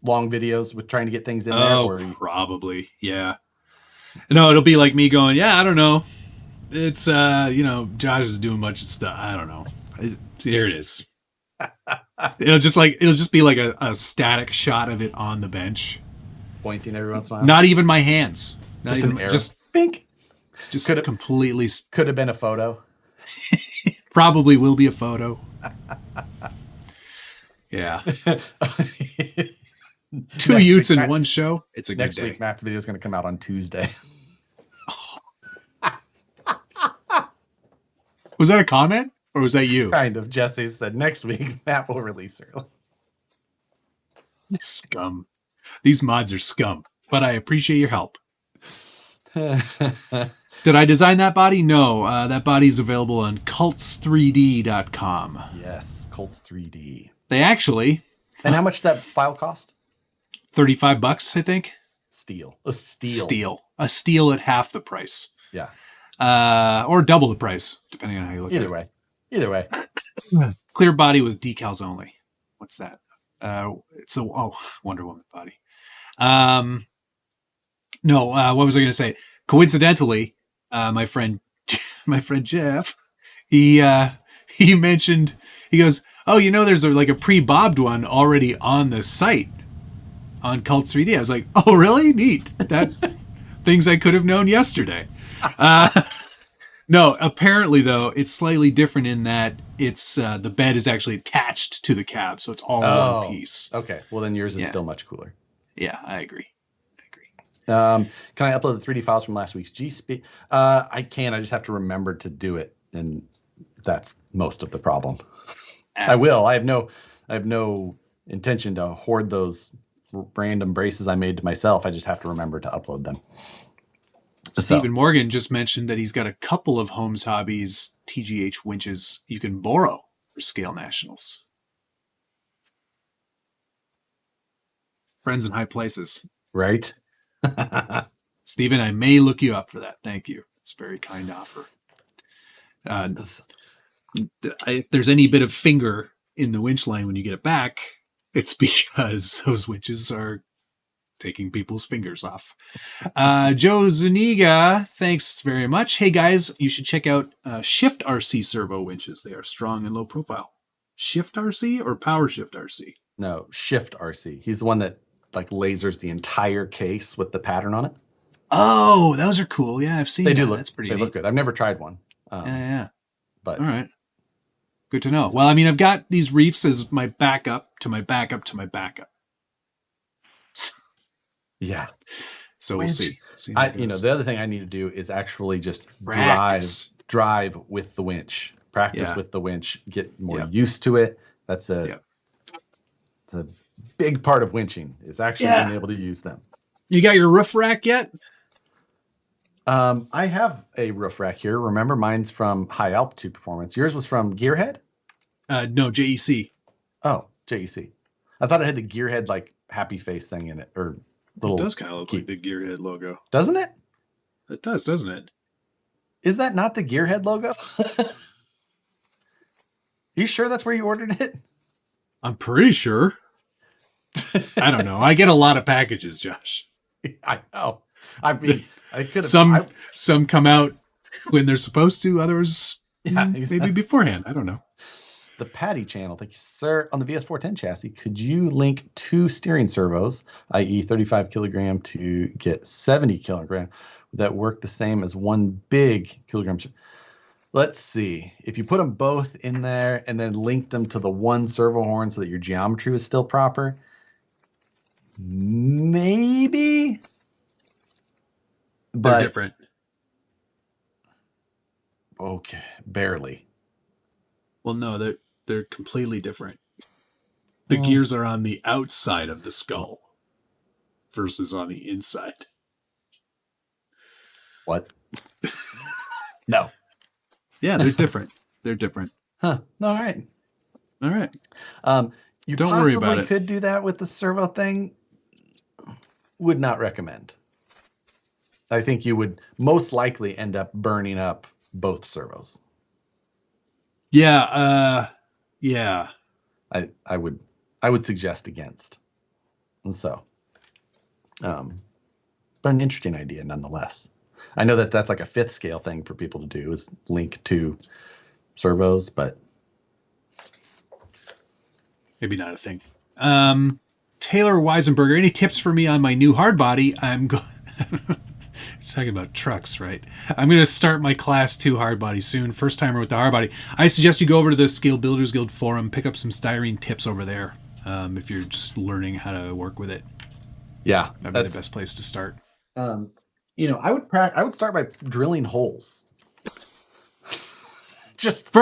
long videos with trying to get things in there? Oh, probably. Yeah. No, it'll be like me going, I don't know. It's, Josh is doing much stuff. I don't know. Here it is. It'll just be like a static shot of it on the bench. Pointing every once in a while? Not even my hands. Just an arrow. Just pink. Just completely. Could have been a photo. Probably will be a photo. Yeah. 2 Utes in one show. It's a good day. Next week, Matt's video is going to come out on Tuesday. Was that a comment or was that you? Kind of. Jesse said next week Matt will release early. Scum. These mods are scum, but I appreciate your help. Did I design that body? No. That body's available on cults3d.com. Yes, Cults 3D. They actually. And how much did that file cost? $35, I think. A steel at half the price. Yeah. Or double the price, depending on how you look at it. Either way. Clear body with decals only. What's that? It's a Wonder Woman body. No, what was I going to say? Coincidentally, my friend Jeff, he mentioned, he goes, there's a pre-bobbed one already on the site on Cults 3D. I was like, oh, really? Neat. That things I could have known yesterday. No, apparently though, it's slightly different in that it's the bed is actually attached to the cab, so it's all one piece. Okay, well then yours is still much cooler. Yeah, I agree. Can I upload the 3D files from last week's G-Speed? I can. I just have to remember to do it, and that's most of the problem. I will. I have no intention to hoard those random braces I made to myself. I just have to remember to upload them. Stephen Morgan just mentioned that he's got a couple of Homes Hobbies TGH winches you can borrow for Scale Nationals. Friends in high places. Right? Stephen, I may look you up for that. Thank you. It's a very kind offer. If there's any bit of finger in the winch line when you get it back, it's because those winches are taking people's fingers off. Joe Zuniga, thanks very much. Hey guys, you should check out Shift RC servo winches. They are strong and low profile. Shift RC or Power Shift RC? No, Shift RC. He's the one that like lasers the entire case with the pattern on it. Oh, those are cool. Yeah, I've seen They that. do look. That's pretty They neat. look good. I've never tried one. Yeah. But all right. Good to know. Well, I mean, I've got these reefs as my backup to my backup to my backup. Yeah. So we'll see. The other thing I need to do is actually just Practice. drive with the winch. Practice with the winch. Get more used to it. That's it's a big part of winching is actually being able to use them. You got your roof rack yet? I have a roof rack here. Remember, mine's from High Altitude Performance. Yours was from Gearhead? No, JEC. Oh, JEC. I thought it had the Gearhead like happy face thing in it, or little. It does kind of look like the Gearhead logo, doesn't it? It does, doesn't it? Is that not the Gearhead logo? You sure that's where you ordered it? I'm pretty sure. I don't know. I get a lot of packages, Josh. I know. I mean, I could have. Some come out when they're supposed to. Others, maybe beforehand. I don't know. The Patty channel, thank you, sir. On the VS410 chassis, could you link 2 steering servos, i.e., 35 kilogram to get 70 kilogram? Would that work the same as one big kilogram? Let's see. If you put them both in there and then linked them to the one servo horn so that your geometry was still proper, maybe. They're different. Okay, barely. Well, no, they're completely different. The gears are on the outside of the skull versus on the inside. What? No. Yeah, they're different. They're different. Huh. All right. All right. You don't possibly worry about it. Could do that with the servo thing. Would not recommend. I think you would most likely end up burning up both servos. Yeah. Yeah. I would suggest against. And so, but an interesting idea nonetheless. I know that that's like a 5th scale thing for people to do is link 2 servos, but maybe not a thing. Taylor Weisenberger, any tips for me on my new hard body? I'm going. It's talking about trucks, right? I'm going to start my Class 2 hard body soon. First timer with the hard body. I suggest you go over to the Scale Builders Guild forum, pick up some styrene tips over there. If you're just learning how to work with it. Yeah, that'd be the best place to start. I would start by drilling holes. just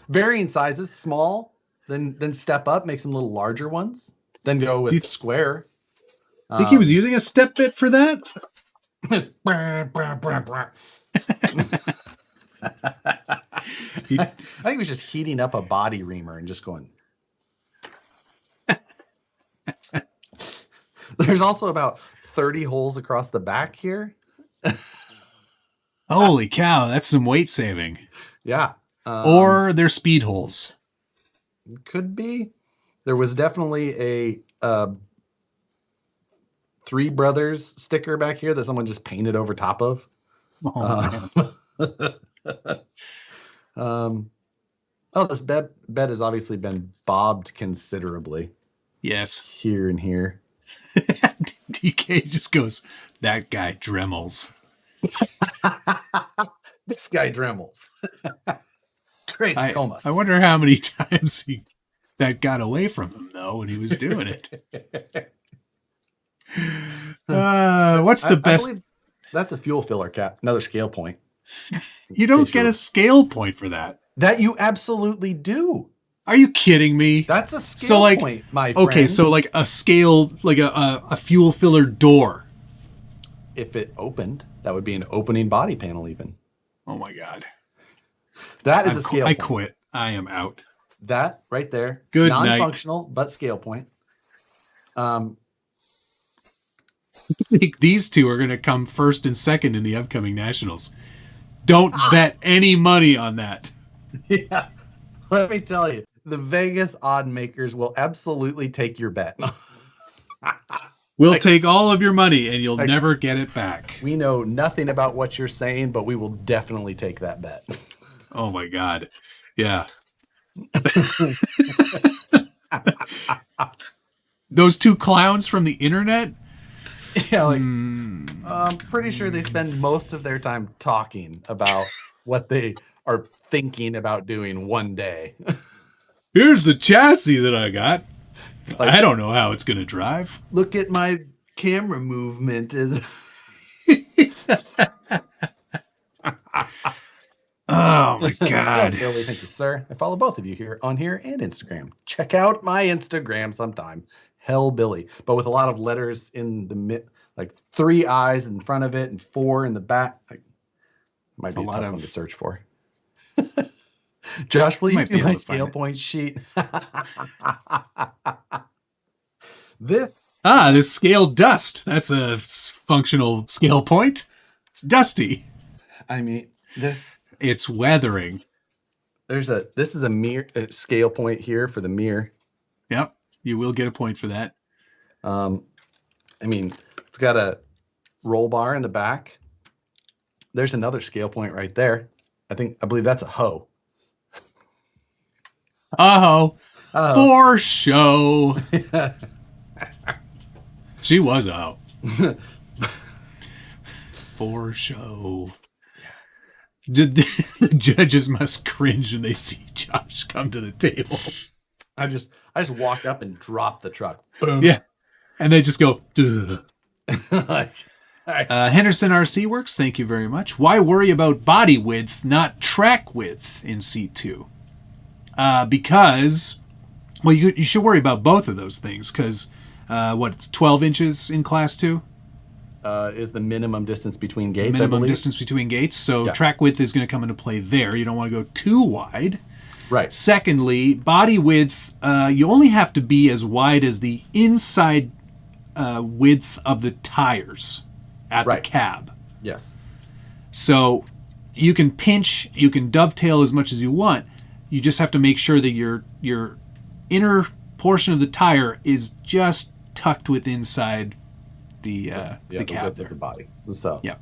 varying sizes, small, then step up, make some little larger ones, then go with square. Think he was using a step bit for that? I think he was just heating up a body reamer and just going. There's also about 30 holes across the back here. Holy cow, that's some weight saving. Yeah. Or they're speed holes. Could be. There was definitely a Three Brothers sticker back here that someone just painted over top of. This bed has obviously been bobbed considerably. Yes. Here and here. DK just goes, that guy Dremels. This guy Dremels. Trace Comas. I wonder how many times that got away from him, though, when he was doing it. What's the best? I believe that's a fuel filler cap. Another scale point. You don't get a scale point for that. That you absolutely do. Are you kidding me? That's a scale point, my friend. Okay, so like a scale, like a fuel filler door. If it opened, that would be an opening body panel even. Oh my God. That is a scale point. I quit. I am out. That right there. Good non-functional, but scale point. I think these two are going to come first and second in the upcoming nationals. Don't bet any money on that. Yeah. Let me tell you, the Vegas odd makers will absolutely take your bet. We'll Like- take all of your money and you'll like- never get it back. We know nothing about what you're saying, but we will definitely take that bet. Oh my God. Yeah. Those two clowns from the internet? Yeah, like I'm pretty sure they spend most of their time talking about what they are thinking about doing one day. Here's the chassis that I got. Like, I don't know how it's going to drive. look at my camera movement is Oh my God. Billy, thank you, sir. I follow both of you here and Instagram. Check out my Instagram sometime. Hell Billy, but with a lot of letters in the mid, like 3 eyes in front of it and 4 in the back. Like, might be a tough one to search for. Josh, will you do my scale point sheet? This scale dust. That's a functional scale point. It's dusty. I mean, it's weathering. This is a mirror scale point here for the mirror. Yep. You will get a point for that. I mean, it's got a roll bar in the back. There's another scale point right there. I believe that's a hoe. Oh, for show. She was a hoe. For show. The judges must cringe when they see Josh come to the table. I just walk up and drop the truck. Boom. Yeah. And they just go, Like, Henderson RC Works, thank you very much. Why worry about body width, not track width in C2? Because, well, you should worry about both of those things because, it's 12 inches in Class 2? Is the minimum distance between gates, minimum distance between gates. So track width is going to come into play there. You don't want to go too wide. Right. Secondly, body width, you only have to be as wide as the inside width of the tires at the cab. Yes. So you can pinch, you can dovetail as much as you want. You just have to make sure that your inner portion of the tire is just tucked with inside the cab width of the body. So yeah.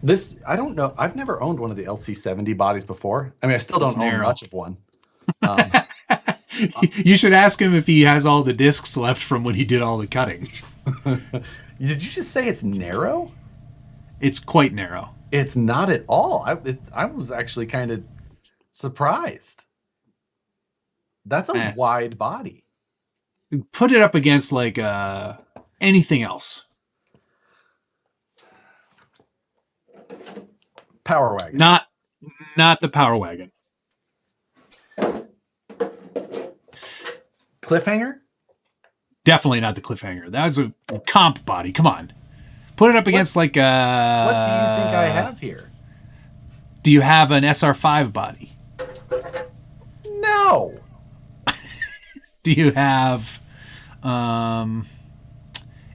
This, I don't know. I've never owned one of the LC70 bodies before. I mean, I still don't own much of one. You should ask him if he has all the discs left from when he did all the cutting. Did you just say it's narrow? It's quite narrow. It's not at all. I was actually kind of surprised. That's a wide body. Put it up against like anything else. Power wagon. Not the Power Wagon. Cliffhanger? Definitely not the Cliffhanger. That was a comp body. Come on. Put it up against like what do you think I have here? Do you have an SR5 body? No. Do you have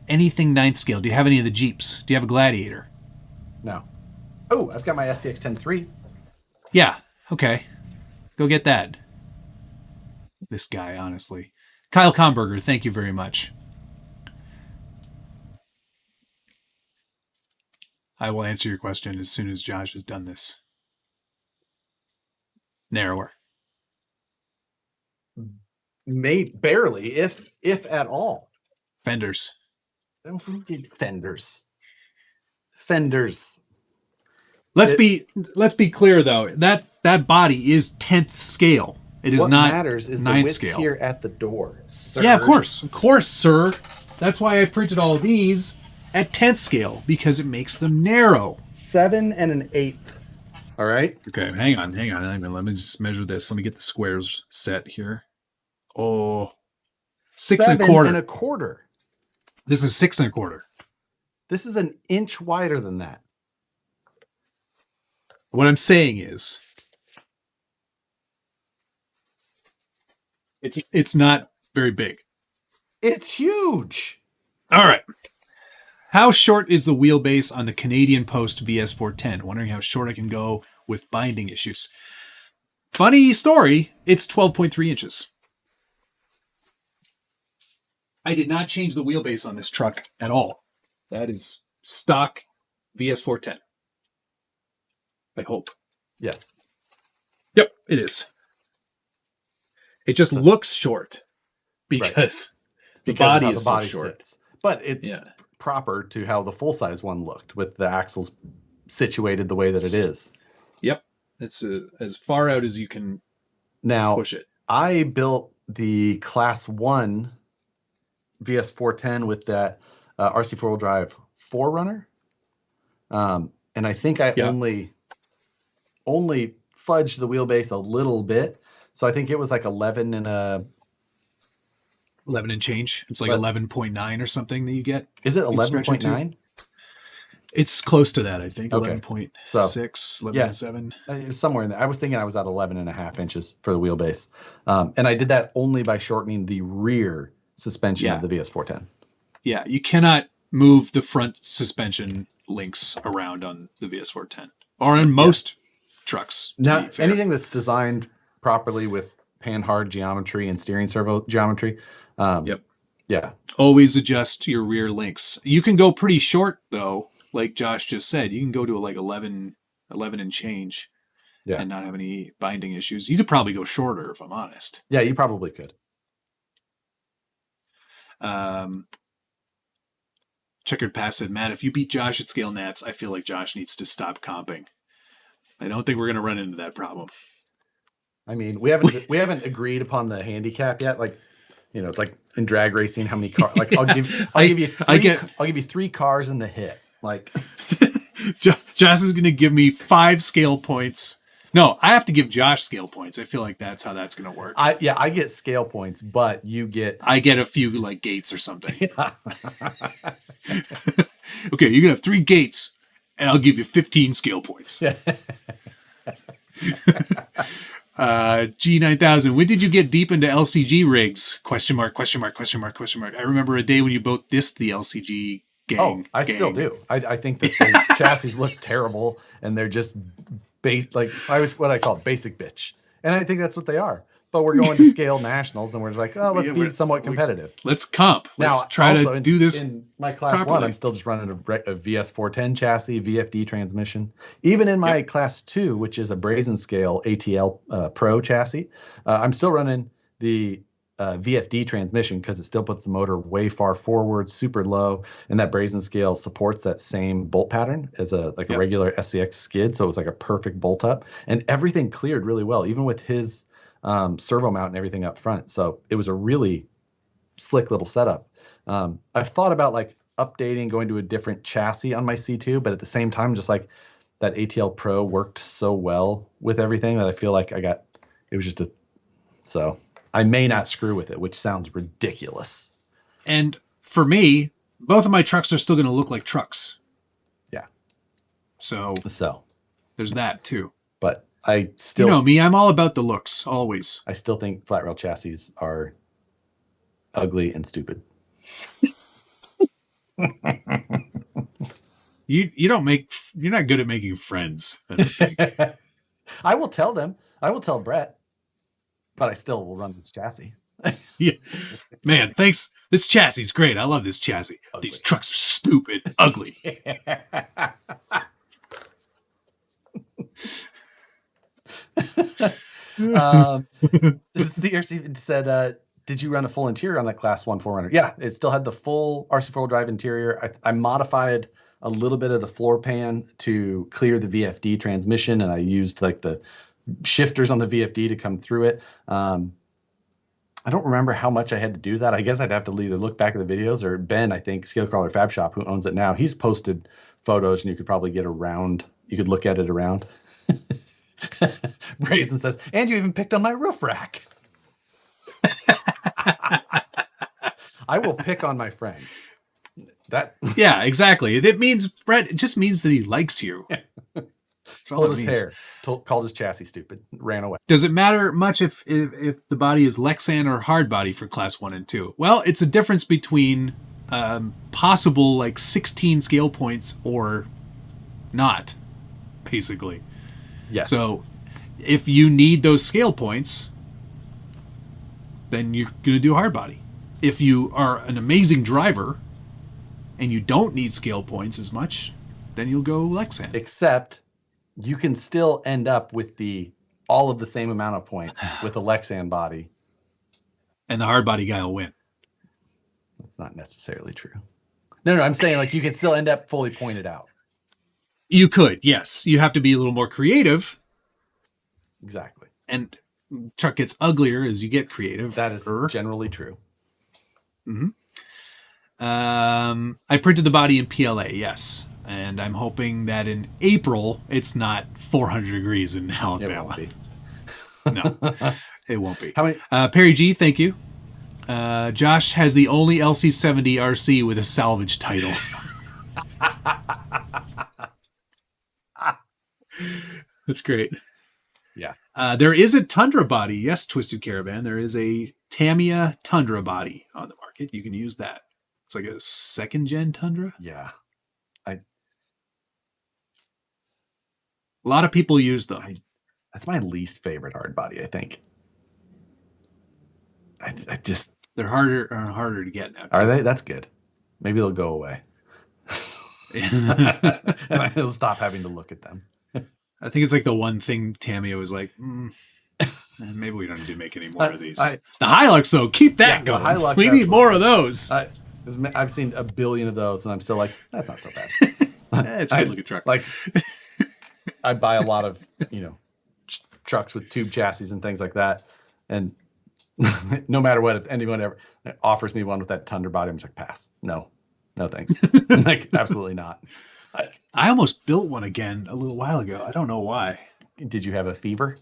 anything 9th scale? Do you have any of the Jeeps? Do you have a Gladiator? No. Oh, I've got my SCX-10 Yeah. Okay. Go get that. This guy, honestly. Kyle Komberger, thank you very much. I will answer your question as soon as Josh has done this. Narrower. Barely, if at all. Fenders. Who did fenders? Fenders. Let's be clear though. That body is 10th scale. It is what not matters is 9th the width scale. here at the door. Sir. Yeah, of course, sir. That's why I printed all of these at 10th scale because it makes them narrow. 7 1/8. All right. Okay, hang on. Let me just measure this. Let me get the squares set here. Oh, 6 7 1/4. This is 6 1/4. This is an inch wider than that. What I'm saying is, it's not very big. It's huge. All right. How short is the wheelbase on the Canadian Post VS410? Wondering how short I can go with binding issues. Funny story, it's 12.3 inches. I did not change the wheelbase on this truck at all. That is stock VS410. I hope. Yes. Yep, it is. It just looks short because the body is so short. sits. But it's proper to how the full-size one looked with the axles situated the way that it is. Yep. It's as far out as you can push it. I built the Class 1 VS410 with that RC four-wheel drive 4Runner. And I think I only fudged the wheelbase a little bit. So I think it was like 11 and change. It's like 11.9 or something that you get. Is it 11.9? It's close to that, I think. Okay. 11.6, 11.7. It was somewhere in there. I was thinking I was at 11.5 inches for the wheelbase. And I did that only by shortening the rear suspension of the VS410. Yeah, you cannot move the front suspension links around on the VS410 or on most trucks. Now, anything that's designed properly with pan-hard geometry and steering servo geometry. Yeah. Always adjust your rear links. You can go pretty short, though, like Josh just said. You can go to like 11 and change and not have any binding issues. You could probably go shorter, if I'm honest. Yeah, you probably could. Checkered Pass said, Matt, if you beat Josh at Scale Nats, I feel like Josh needs to stop comping. I don't think we're going to run into that problem. I mean, we haven't agreed upon the handicap yet. Like, it's like in drag racing, how many cars? Like, I'll give you 3 cars in the hit. Like, Josh is going to give me 5 scale points. No, I have to give Josh scale points. I feel like that's how that's going to work. I get scale points, but I get a few like gates or something. Yeah. Okay, you're going to have 3 gates, and I'll give you 15 scale points. G9000, when did you get deep into LCG rigs? Question mark. I remember a day when you both dissed the LCG gang. I still do. I think that the chassis look terrible, and they're just what I call basic bitch. And I think that's what they are. But we're going to scale nationals, and we're just like, let's be somewhat competitive. Let's comp. Let's try to do this. In my Class properly. 1, I'm still just running a VS410 chassis, VFD transmission. Even in my Class 2, which is a brazen scale ATL Pro chassis, I'm still running the VFD transmission because it still puts the motor way far forward, super low, and that brazen scale supports that same bolt pattern as a regular SCX skid. So it was like a perfect bolt up, and everything cleared really well, even with his servo mount and everything up front. So it was a really slick little setup. I've thought about like updating, going to a different chassis on my C2, but at the same time, just like that ATL Pro worked so well with everything that I feel like so I may not screw with it, which sounds ridiculous. And for me, both of my trucks are still going to look like trucks. Yeah. So there's that too. But I still... You know me, I'm all about the looks, always. I still think flat rail chassis are ugly and stupid. You're not good at making friends, I don't think. I will tell them. I will tell Brett. But I still will run this chassis. Yeah. Man, thanks. This chassis is great. I love this chassis. Ugly. These trucks are stupid, ugly. CRC said, did you run a full interior on that Class 1 4Runner? Yeah, it still had the full RC four-wheel drive interior. I modified a little bit of the floor pan to clear the VFD transmission, and I used like the shifters on the VFD to come through it. I don't remember how much I had to do that. I guess I'd have to either look back at the videos, or Ben, I think, Scale Crawler Fab Shop, who owns it now, he's posted photos, and you could probably get around. You could look at it around. Brazen says, and you even picked on my roof rack. I will pick on my friends. Yeah, exactly. It means Brett. It just means that he likes you. Pulled his hair, called his chassis stupid, ran away. Does it matter much if the body is Lexan or hard body for Class 1 and 2? Well, it's a difference between possible like 16 scale points or not, basically. Yes. So if you need those scale points, then you're going to do hard body. if you are an amazing driver and you don't need scale points as much, then you'll go Lexan. Except you can still end up with all of the same amount of points with a Lexan body. And the hard body guy will win. That's not necessarily true. No, I'm saying like you could still end up fully pointed out. You could, yes. You have to be a little more creative. Exactly. And truck gets uglier as you get creative. That is generally true. Mm-hmm. I printed the body in PLA, yes. And I'm hoping that in April, it's not 400 degrees in Alabama. It won't be. No, it won't be. How many? Perry G, thank you. Josh has the only LC70 RC with a salvage title. That's great. Yeah. There is a Tundra body. Yes, Twisted Caravan. There is a Tamiya Tundra body on the market. You can use that. It's like a second-gen Tundra. Yeah. A lot of people use them. That's my least favorite hard body, I think. I just... They're harder to get now, too. Are they? That's good. Maybe they'll go away. And I'll stop having to look at them. I think it's like the one thing Tamiya was like, maybe we don't need to make any more of these. The Hilux, though, keep that going. Hilux, we need more of those. I've seen a billion of those, and I'm still like, that's not so bad. It's a good-looking truck. Like, I buy a lot of, trucks with tube chassis and things like that, and no matter what, if anyone ever offers me one with that Tundra body, I'm just like, pass. No thanks. Like, absolutely not. I almost built one again a little while ago. I don't know why. Did you have a fever?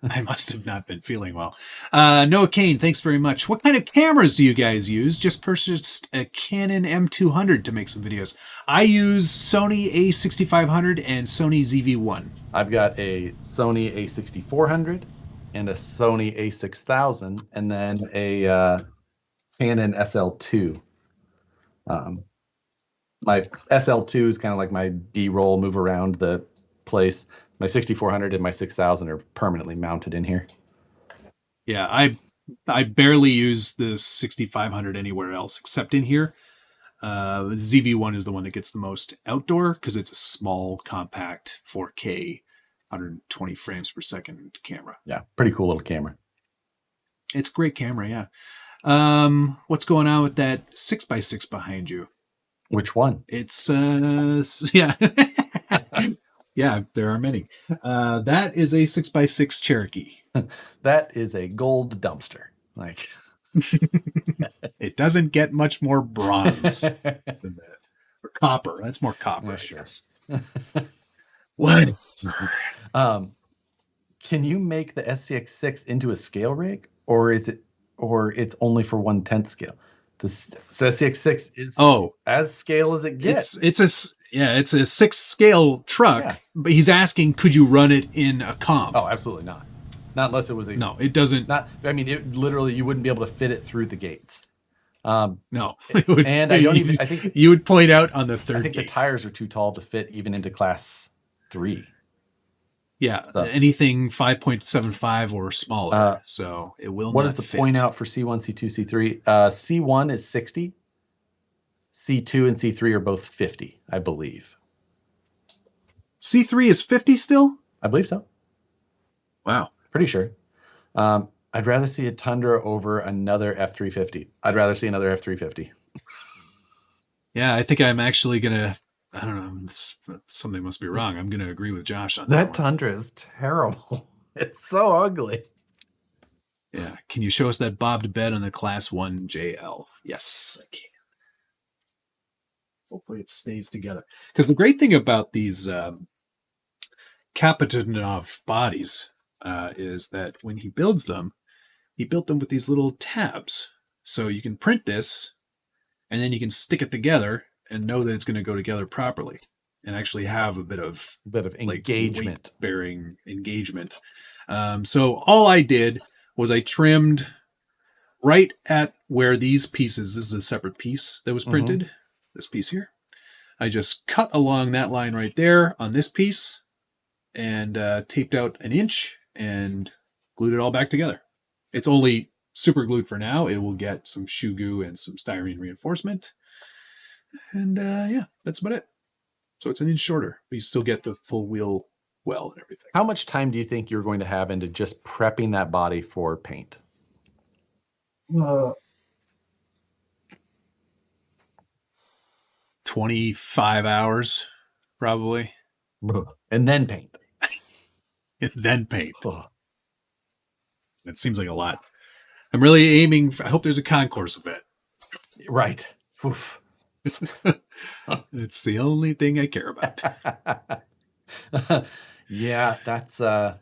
I must have not been feeling well. Noah Kane, thanks very much. What kind of cameras do you guys use? Just purchased a Canon M200 to make some videos. I use Sony A6500 and Sony ZV-1. I've got a Sony A6400 and a Sony A6000, and then a Canon SL2. My SL2 is kind of like my B-roll, move around the place. My 6400 and my 6000 are permanently mounted in here. Yeah, I barely use the 6500 anywhere else except in here. The ZV-1 is the one that gets the most outdoor because it's a small, compact 4K, 120 frames per second camera. Yeah, pretty cool little camera. It's a great camera, yeah. What's going on with that 6x6 behind you? Which one? It's yeah. Yeah, there are many. That is a 6x6 Cherokee. That is a gold dumpster. Like, it doesn't get much more bronze than that. Or copper. That's more copper, yeah, I sure. guess. What? Can you make the SCX6 into a scale rig, or it's only for 1/10 scale? The SCX6 is as scale as it gets. It's a 6 scale truck, but he's asking, could you run it in a comp? Oh, absolutely not. Not unless it was a... No, it doesn't. It literally, you wouldn't be able to fit it through the gates. No. And I don't even... I think you would point out on the third I think gate. the tires are too tall to fit even into class 3. Yeah, so, anything 5.75 or smaller. So it will what not is the fit. point out for C1, C2, C3? C1 is 60. C2 and C3 are both 50, I believe. C3 is 50 still? I believe so. Wow. Pretty sure. I'd rather see a Tundra over another F350. I'd rather see another F350. Yeah, I think I'm actually going to... I don't know. Something must be wrong. I'm going to agree with Josh on that. That Tundra is terrible. It's so ugly. Yeah. Can you show us that bobbed bed on the Class 1 JL? Yes, I can. Hopefully it stays together. Because the great thing about these Kapitanov bodies is that when he builds them, he built them with these little tabs. So you can print this, and then you can stick it together and know that it's going to go together properly and actually have a bit of engagement, bearing engagement. So all I did was I trimmed right at where these pieces, this is a separate piece that was printed, this piece here. I just cut along that line right there on this piece and taped out 1 inch and glued it all back together. It's only super glued for now. It will get some shoe goo and some styrene reinforcement. And yeah, that's about it. So it's an inch shorter, but you still get the full wheel well and everything. How much time do you think you're going to have into just prepping that body for paint? 25 hours, probably. And then paint. And then paint. Ugh. That seems like a lot. I'm really aiming I hope there's a concourse of it. Right. Oof. It's the only thing I care about. Yeah, that's a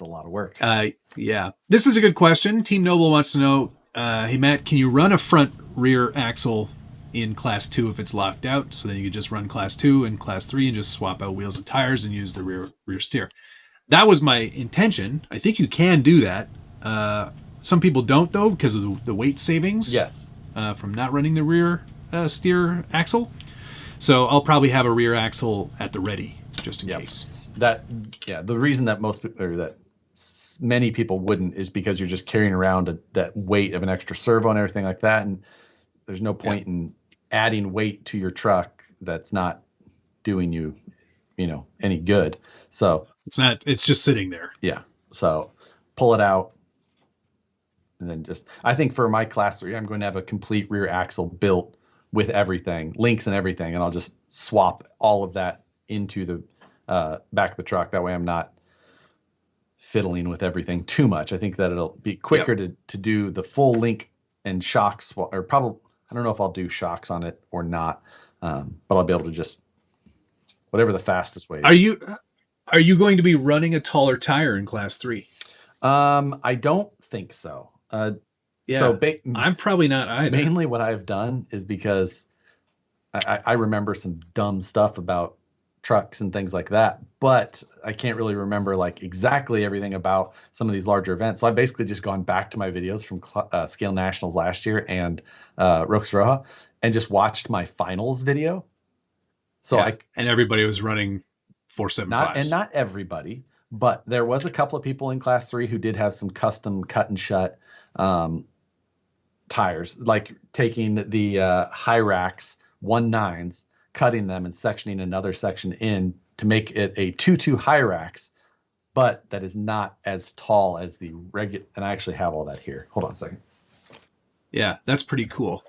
lot of work. Yeah. This is a good question. Team Noble wants to know, hey, Matt, can you run a front rear axle in Class 2 if it's locked out? So then you could just run Class 2 and Class 3 and just swap out wheels and tires and use the rear steer. That was my intention. I think you can do that. Some people don't, though, because of the weight savings. Yes. From not running the rear steer axle. So I'll probably have a rear axle at the ready, just in case. The reason that most people, or that many people wouldn't, is because you're just carrying around that weight of an extra servo and everything like that, and there's no point in adding weight to your truck that's not doing you, any good. So it's just sitting there. Yeah. So pull it out. And then I think for my Class 3, I'm going to have a complete rear axle built with everything, links and everything, and I'll just swap all of that into the back of the truck. That way I'm not fiddling with everything too much. I think that it'll be quicker to do the full link and shocks, or probably, I don't know if I'll do shocks on it or not, but I'll be able to just, whatever the fastest way is. Are you going to be running a taller tire in Class 3? I don't think so. So I'm probably not either. Mainly what I've done is because I remember some dumb stuff about trucks and things like that, but I can't really remember like exactly everything about some of these larger events. So I've basically just gone back to my videos from Scale Nationals last year and Rox Roja and just watched my finals video. So and everybody was running 475s. Not everybody, but there was a couple of people in Class 3 who did have some custom cut and shut tires, like taking the Hyrax 1.9s, cutting them and sectioning another section in to make it a 2.2 Hyrax, but that is not as tall as the regular. And I actually have all that here. Hold on a second. Yeah, that's pretty cool.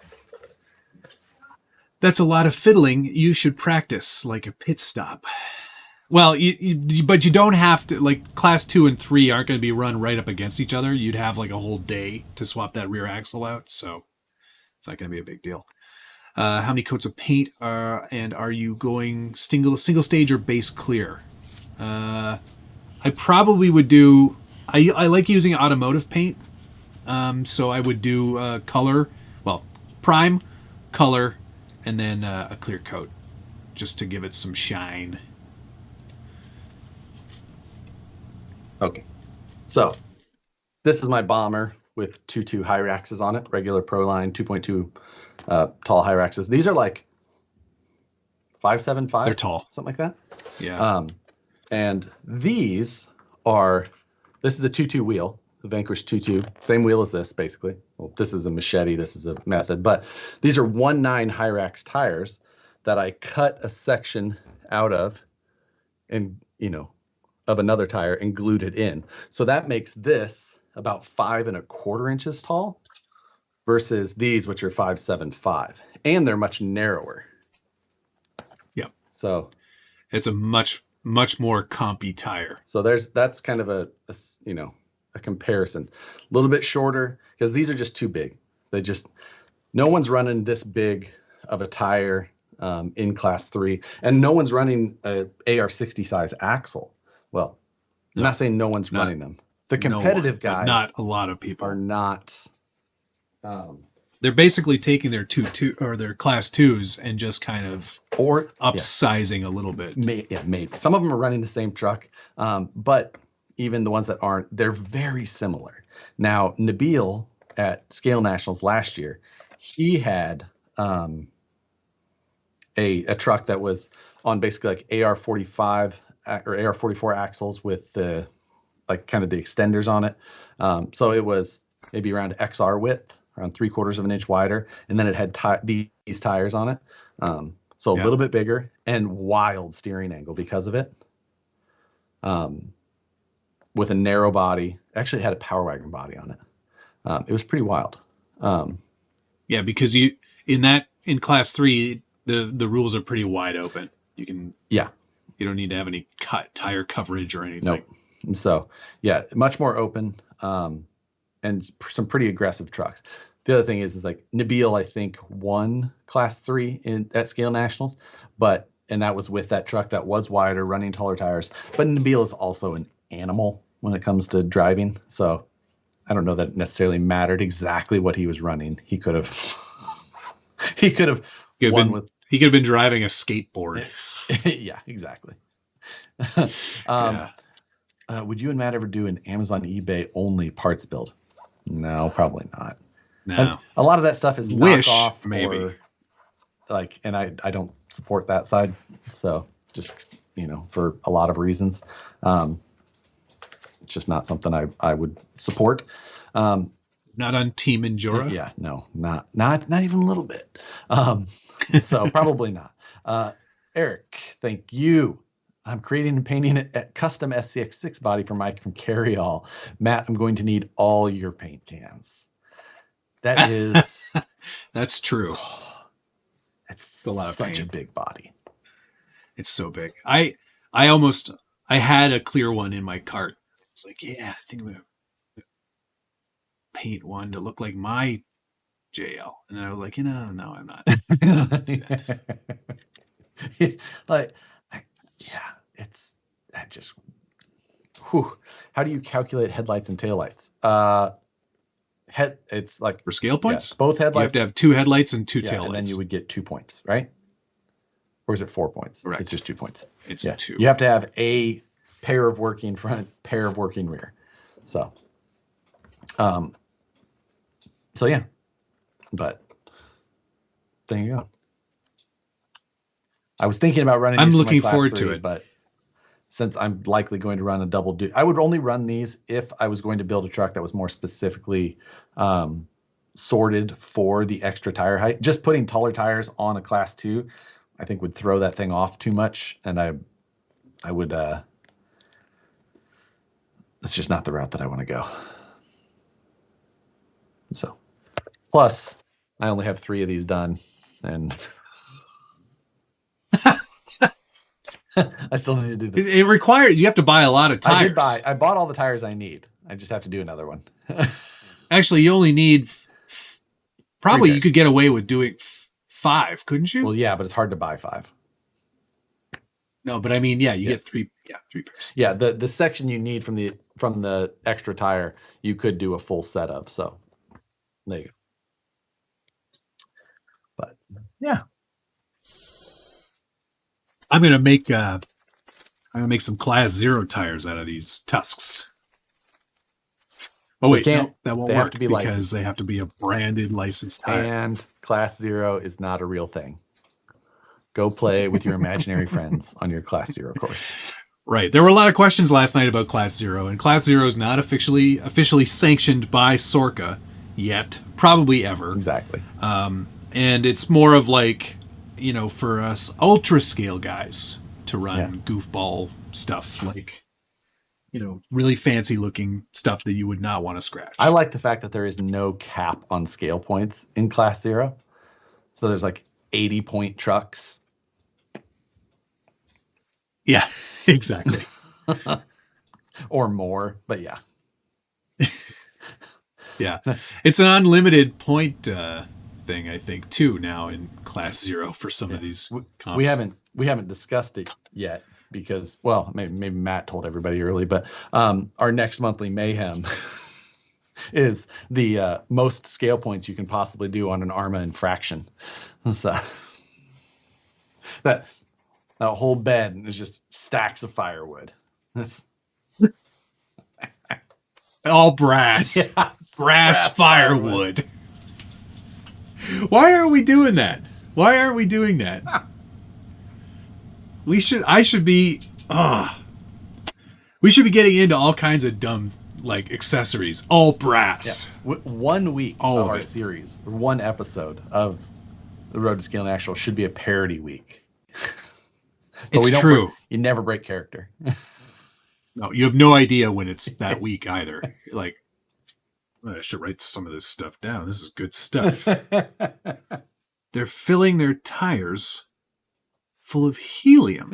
That's a lot of fiddling. You should practice like a pit stop. Well, but you don't have to, like Class 2 and 3 aren't going to be run right up against each other. You'd have like a whole day to swap that rear axle out, so it's not going to be a big deal. How many coats of paint and are you going single stage or base clear? I probably would do, I like using automotive paint, so I would do color, prime, color, and then a clear coat, just to give it some shine. Okay, so this is my bomber with 2.2 Hyraxes on it, regular Proline 2.2 tall Hyraxes. These are like 5.75. They're tall, something like that. Yeah. And this is a 2.2 wheel, the Vanquish 2.2, same wheel as this basically. Well, this is a Machete, this is a Method, but these are 1.9 Hyrax tires that I cut a section out of, and of another tire and glued it in. So that makes this about 5.25 inches tall versus these, which are 5.75, and they're much narrower. Yeah. So it's a much more compy tire. So that's kind of a comparison. A little bit shorter because these are just too big. No one's running this big of a tire in Class 3, and no one's running a AR60 size axle. Well, I'm not saying no one's running them. The competitive guys, not a lot of people, are not. They're basically taking their their Class 2s and just kind of upsizing a little bit. Maybe some of them are running the same truck, but even the ones that aren't, they're very similar. Now, Nabil at Scale Nationals last year, he had a truck that was on basically like AR45 or AR44 axles with the like kind of the extenders on it. So it was maybe around XR width, around 3/4 of an inch wider, and then it had these tires on it. So a little bit bigger and wild steering angle because of it. With a narrow body, actually it had a Power Wagon body on it. It was pretty wild. Yeah, because in class 3, the rules are pretty wide open. You can you don't need to have any tire coverage or anything. Nope. So yeah, much more open, and some pretty aggressive trucks. The other thing is like Nabil, I think, won class 3 at Scale Nationals, and that was with that truck that was wider, running taller tires. But Nabil is also an animal when it comes to driving, so I don't know that it necessarily mattered exactly what he was running. He could have won with. He could have been driving a skateboard. Yeah, exactly. Would you and Matt ever do an Amazon eBay only parts build? No, probably not. No. And a lot of that stuff is knockoff, maybe. Or like, and I don't support that side. So just, for a lot of reasons, it's just not something I would support. Not on Team Injora? Yeah, no, not even a little bit. So probably not. Eric, thank you. I'm creating and painting a custom SCX6 body for Mike from Carry All. Matt, I'm going to need all your paint cans. That is... That's true. It's such a big body. It's so big. I had a clear one in my cart. It's like, yeah, I think I'm going to paint one to look like my JL. And then I was like, no, I'm not. How do you calculate headlights and taillights? It's like for scale points? Yeah, both headlights. You have to have 2 headlights and 2 taillights. And then you would get 2 points, right? Or is it 4 points? Correct. It's just 2 points. It's 2. You have to have a pair of working front, pair of working rear. So yeah. But there you go. I was thinking about running. I'm looking forward to it, but since I'm likely going to run a double duty, I would only run these if I was going to build a truck that was more specifically sorted for the extra tire height. Just putting taller tires on a class 2, I think would throw that thing off too much, and I would. It's just not the route that I want to go. So, plus I only have 3 of these done, and. I still need to do this. It requires you have to buy a lot of tires. I bought all the tires I need. I just have to do another one. Actually, you only need probably you could get away with doing 5, couldn't you? Well, yeah, but it's hard to buy 5. No, but I mean, yeah, you get 3. Yeah, 3 pairs. Yeah, the section you need from the extra tire, you could do a full set of. So there you go. But yeah. I'm gonna make some class 0 tires out of these tusks. Oh wait, no, that won't work have to be because licensed. they have to be a branded licensed tire. And class 0 is not a real thing. Go play with your imaginary friends on your class 0 course. Right. There were a lot of questions last night about class 0, and class 0 is not officially sanctioned by SORCA yet, probably ever. Exactly. And it's more of like, for us ultra scale guys to run goofball stuff, like, really fancy looking stuff that you would not want to scratch. I like the fact that there is no cap on scale points in class 0. So there's like 80-point trucks. Yeah, exactly. Or more, but yeah. Yeah. It's an unlimited point thing, I think, too, now in class 0 for some of these comps. We haven't discussed it yet because, well, maybe Matt told everybody early, but our next monthly mayhem is the most scale points you can possibly do on an ARMA infraction. So that whole bed is just stacks of firewood. That's all brass. Yeah. Brass firewood. Why aren't we doing that? Why aren't we doing that? I should be We should be getting into all kinds of dumb like accessories, all brass. Yeah. 1 week All of of our it. series, or one episode of the Road to Scale National should be a parody week. It's true. You never break character. No, you have no idea when it's that week either. Like, I should write some of this stuff down. This is good stuff. They're filling their tires full of helium.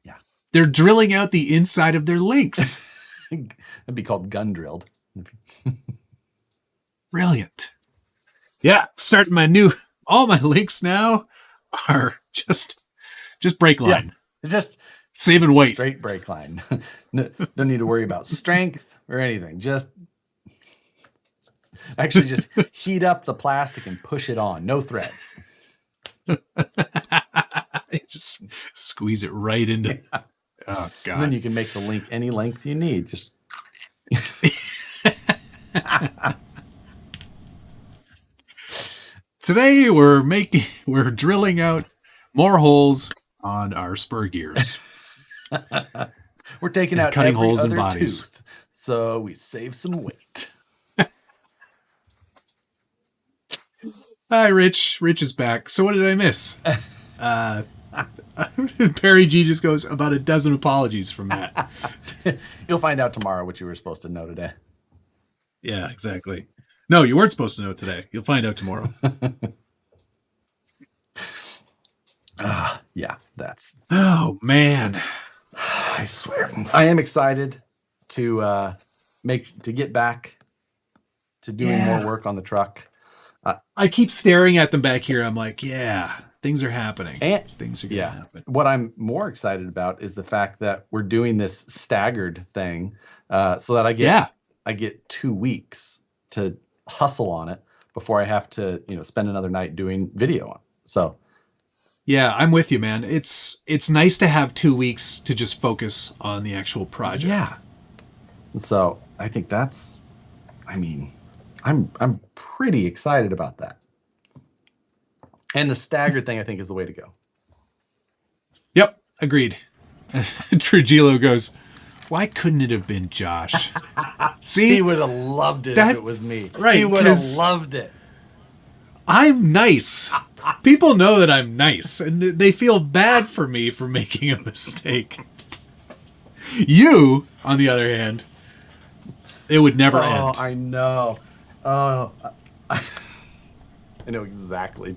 Yeah. They're drilling out the inside of their links. That'd be called gun drilled. Brilliant. Yeah, starting all my links now are just brake line. Yeah, it's just saving weight. Straight brake line. No, don't need to worry about strength or anything. Just heat up the plastic and push it on. No threads. Just squeeze it right into. Yeah. Oh God! And then you can make the link any length you need. Just. Today we're drilling out more holes on our spur gears. We're taking out cutting every holes in other bodies, tooth, so we save some weight. Hi, Rich. Rich is back. So what did I miss? Perry G just goes about a dozen apologies from Matt. You'll find out tomorrow what you were supposed to know today. Yeah, exactly. No, you weren't supposed to know today. You'll find out tomorrow. Yeah, that's. Oh man, I swear, I am excited to get back to doing more work on the truck. I keep staring at them back here. I'm like, yeah, things are happening. And things are going to happen. What I'm more excited about is the fact that we're doing this staggered thing, so that I get 2 weeks to hustle on it before I have to, spend another night doing video on it. So. Yeah, I'm with you, man. It's nice to have 2 weeks to just focus on the actual project. Yeah. So I think I'm pretty excited about that. And the staggered thing, I think, is the way to go. Yep, agreed. Trujillo goes, why couldn't it have been Josh? See? He would have loved it if it was me. Right, he would have loved it. I'm nice. People know that I'm nice, and they feel bad for me for making a mistake. You, on the other hand, it would never end. Oh, I know. Oh, I know exactly.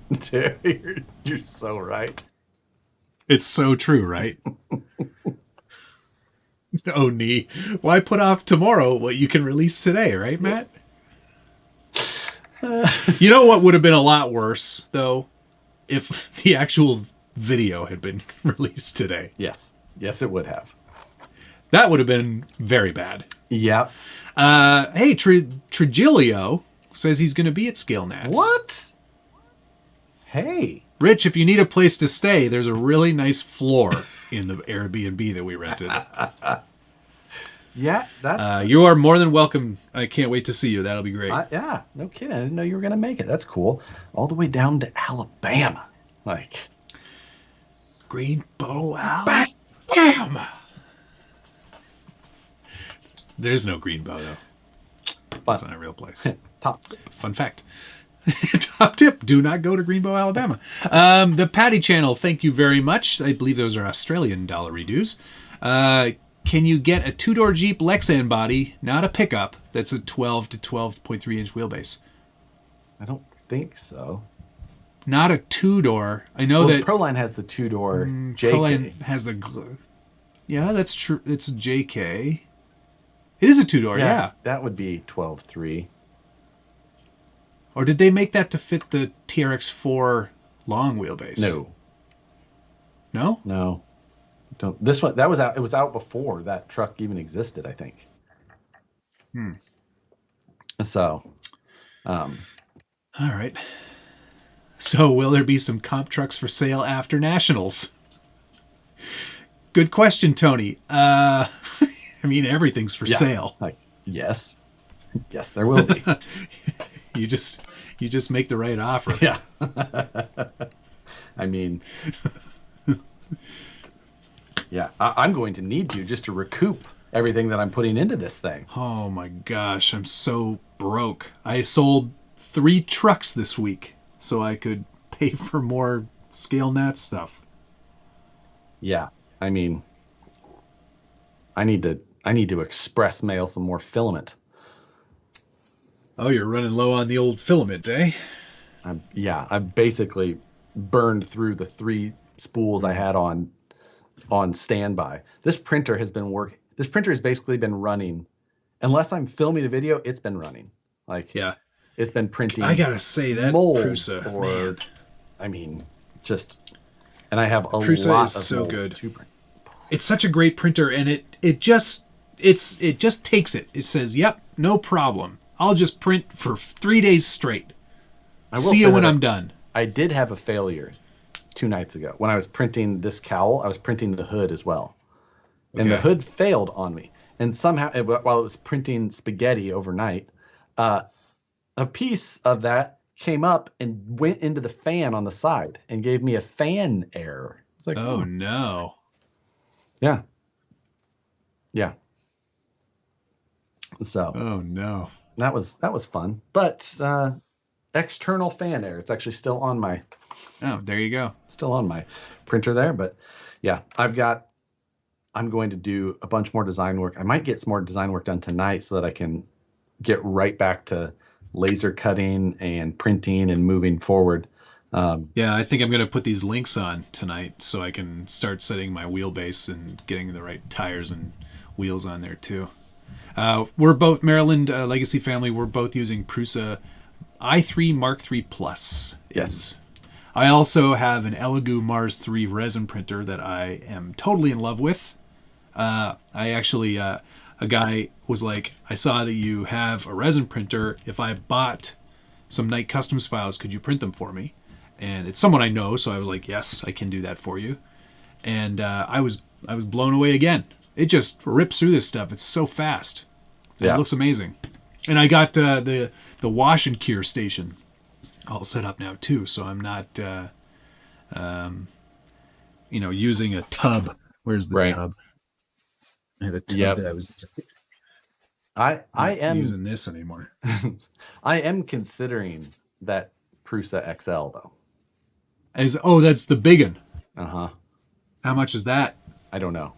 You're so right. It's so true, right? Oh, knee. Why put off tomorrow what you can release today, right, Matt? You know what would have been a lot worse, though, if the actual video had been released today. Yes, it would have. That would have been very bad. Yep. Hey, Trujillo says he's going to be at Scale Nats. What? Hey. Rich, if you need a place to stay, there's a really nice floor in the Airbnb that we rented. Yeah, that's. You are more than welcome. I can't wait to see you. That'll be great. Yeah, no kidding. I didn't know you were going to make it. That's cool. All the way down to Alabama. Like. Greenbow, Alabama. There's no Greenbow, though. That's not a real place. Top. Fun fact. Top tip, do not go to Greenbow, Alabama. The Patty channel, thank you very much. I believe those are Australian dollar redos. Can you get a two-door Jeep Lexan body, not a pickup, that's a 12 to 12.3 inch wheelbase? I don't think so. Not a two-door. I know that Proline has the two-door JK. Proline has the. Yeah, that's true. It's a JK. It is a two-door, yeah. That would be 12.3. Or did they make that to fit the TRX4 long wheelbase? No. No? No. Don't. This one, that was out. It was out before that truck even existed, I think. So. All right. So will there be some comp trucks for sale after Nationals? Good question, Tony. I mean, everything's for sale. Like, yes, there will be. You just make the right offer. Yeah. I mean, Yeah, I'm going to need to just to recoup everything that I'm putting into this thing. Oh my gosh, I'm so broke. I sold 3 trucks this week so I could pay for more scale nat stuff. Yeah, I mean, I need to express mail some more filament. Oh, you're running low on the old filament, eh? I've basically burned through the 3 spools I had on standby. This printer has basically been running. Unless I'm filming a video, it's been running. Like, Yeah. it's been printing. I gotta say that molds Prusa, or, man. I mean, just, and I have a Prusa lot is of so molds good. to print. It's such a great printer, and it just takes it. It says, "Yep, no problem. I'll just print for 3 days straight. See you when I'm done." I did have a failure 2 nights ago when I was printing this cowl. I was printing the hood as well, and the hood failed on me. And somehow, while it was printing spaghetti overnight, a piece of that came up and went into the fan on the side and gave me a fan error. It's like, Oh no. Yeah. Yeah. So. Oh no. That was fun, but external fan error. It's actually still on my. Oh, there you go. Still on my printer there, but yeah, I'm going to do a bunch more design work. I might get some more design work done tonight so that I can get right back to laser cutting and printing and moving forward. Yeah, I think I'm going to put these links on tonight so I can start setting my wheelbase and getting the right tires and wheels on there too. We're both Maryland Legacy family. We're both using Prusa i3 Mark III Plus. Yes. I also have an Elegoo Mars 3 resin printer that I am totally in love with. I actually, a guy was like, I saw that you have a resin printer. If I bought some Night Customs files, could you print them for me? And it's someone I know, so I was like, yes, I can do that for you. And I was blown away again. It just rips through this stuff. It's so fast. Yeah. It looks amazing. And I got the wash and cure station all set up now too, so I'm not using a tub. Where's the tub? I had a tub that I was using. I am using this anymore. I am considering that Prusa XL though. That's the big one. Uh-huh. How much is that? I don't know.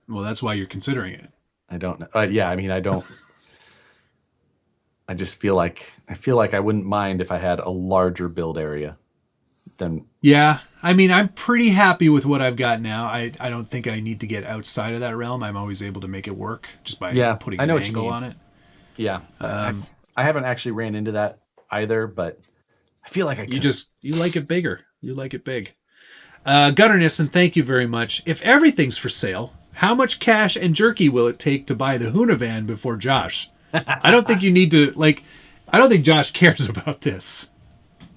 Well, that's why you're considering it. I don't know. Yeah, I mean, I don't. I just feel like I wouldn't mind if I had a larger build area than. Yeah, I mean, I'm pretty happy with what I've got now. I don't think I need to get outside of that realm. I'm always able to make it work just by putting an angle on it. Yeah, I haven't actually ran into that either, but I feel like I could. You like it bigger. You like it big. Gunnerness, and thank you very much. If everything's for sale, how much cash and jerky will it take to buy the Huna van before Josh? I don't think you need to, I don't think Josh cares about this.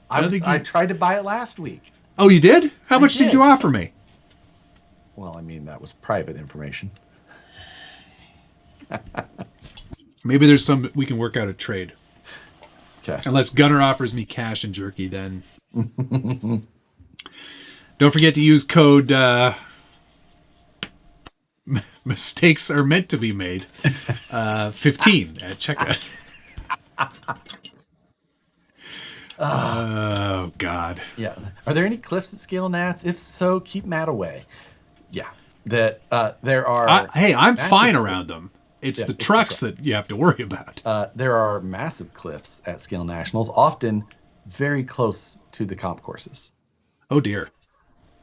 I tried to buy it last week. Oh, you did? How much did you offer me? Well, I mean, that was private information. Maybe there's we can work out a trade. Okay. Unless Gunner offers me cash and jerky, then. Don't forget to use code mistakes are meant to be made 15 at checkout. Oh God. Yeah. Are there any cliffs at Scale Nats? If so, keep Matt away. Yeah. There are. Hey, I'm fine around them. It's the trucks that you have to worry about. There are massive cliffs at Scale Nationals, often very close to the comp courses. Oh dear.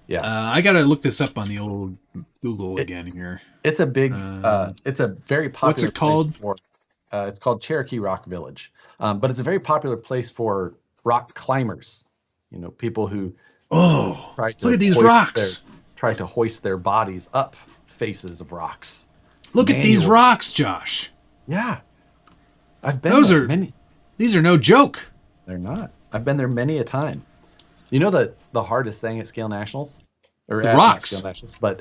Yeah. I gotta look this up on the old Google again here. It's a big. It's a very popular. What's it called? It's called Cherokee Rock Village, but it's a very popular place for rock climbers. You know, people who try to look at these rocks. Try to hoist their bodies up faces of rocks. Look at these rocks, Josh. Yeah, I've been there many. These are no joke. They're not. I've been there many a time. You know the hardest thing at Scale Nationals, or the at rocks. Scale Nationals, but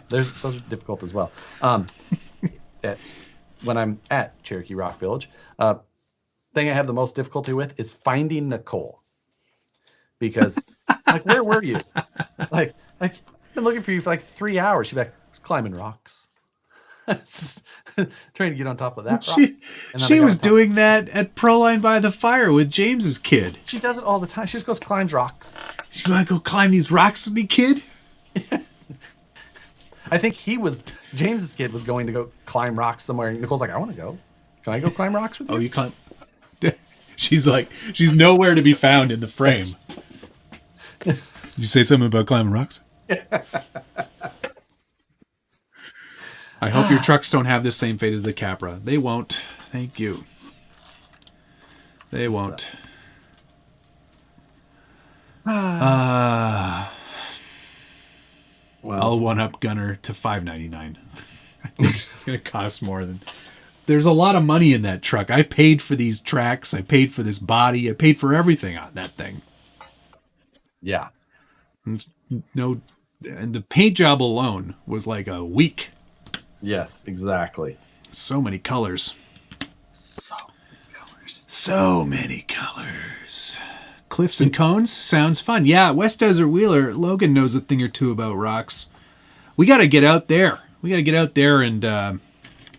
those are difficult as well. When I'm at Cherokee Rock Village, thing I have the most difficulty with is finding Nicole, because where were you? Like been looking for you for like 3 hours. She'd be like, climbing rocks. Trying to get on top of that rock. She was doing that at Proline by the Fire with James's kid. She does it all the time. She just goes climbs rocks. She's going to go climb these rocks with me, kid? I think James's kid was going to go climb rocks somewhere. And Nicole's like, I want to go. Can I go climb rocks with you? Oh, you climb? She's like, she's nowhere to be found in the frame. Did you say something about climbing rocks? I hope your trucks don't have the same fate as the Capra. They won't. Thank you. They won't. Well, I'll one-up Gunner to $599. It's going to cost more than... There's a lot of money in that truck. I paid for these tracks. I paid for this body. I paid for everything on that thing. Yeah. And the paint job alone was like a week. Yes, exactly. So many colors. So many colors. Cliffs and cones? Sounds fun. Yeah, West Desert Wheeler, Logan knows a thing or two about rocks. We got to get out there. We got to get out there and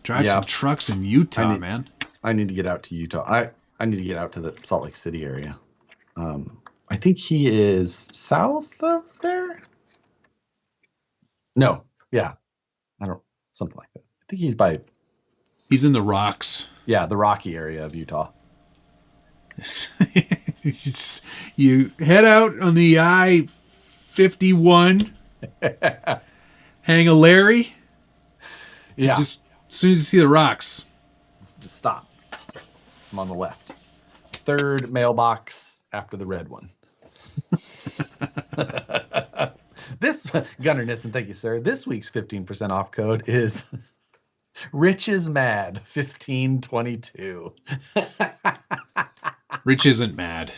drive some trucks in Utah, man. I need to get out to Utah. I need to get out to the Salt Lake City area. I think he is south of there. No. Yeah. Something like that. I think he's in the rocks. Yeah, the rocky area of Utah. You head out on the I-51, hang a Larry. Yeah. Just as soon as you see the rocks, just stop. I'm on the left. Third mailbox after the red one. This Gunner Nissen, thank you, sir. This week's 15% off code is Rich is mad 1522. Rich isn't mad.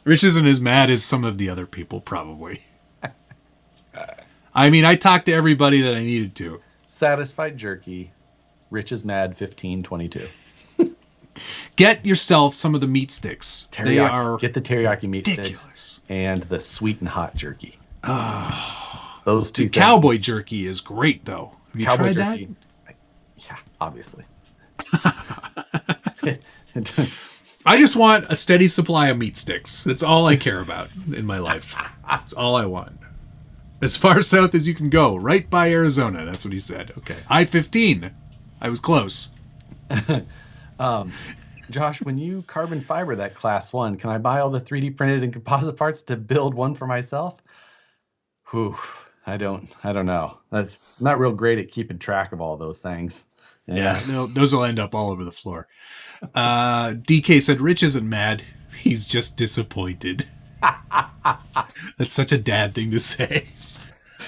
Rich isn't as mad as some of the other people, probably. I mean, I talked to everybody that I needed to. Satisfied Jerky. Rich is mad 1522. Get yourself some of the meat sticks. Teriyaki. They are Get the teriyaki meat ridiculous. Sticks and the sweet and hot jerky. Oh, those two. Cowboy jerky is great, though. Have you tried jerky, that? Yeah, obviously. I just want a steady supply of meat sticks. That's all I care about in my life. That's all I want. As far south as you can go, right by Arizona. That's what he said. Okay, I-15. I was close. Josh, when you carbon fiber that class 1, can I buy all the 3D printed and composite parts to build one for myself? Whew, I don't know. That's not real great at keeping track of all those things. Yeah, no, those will end up all over the floor. DK said, Rich isn't mad. He's just disappointed. That's such a dad thing to say.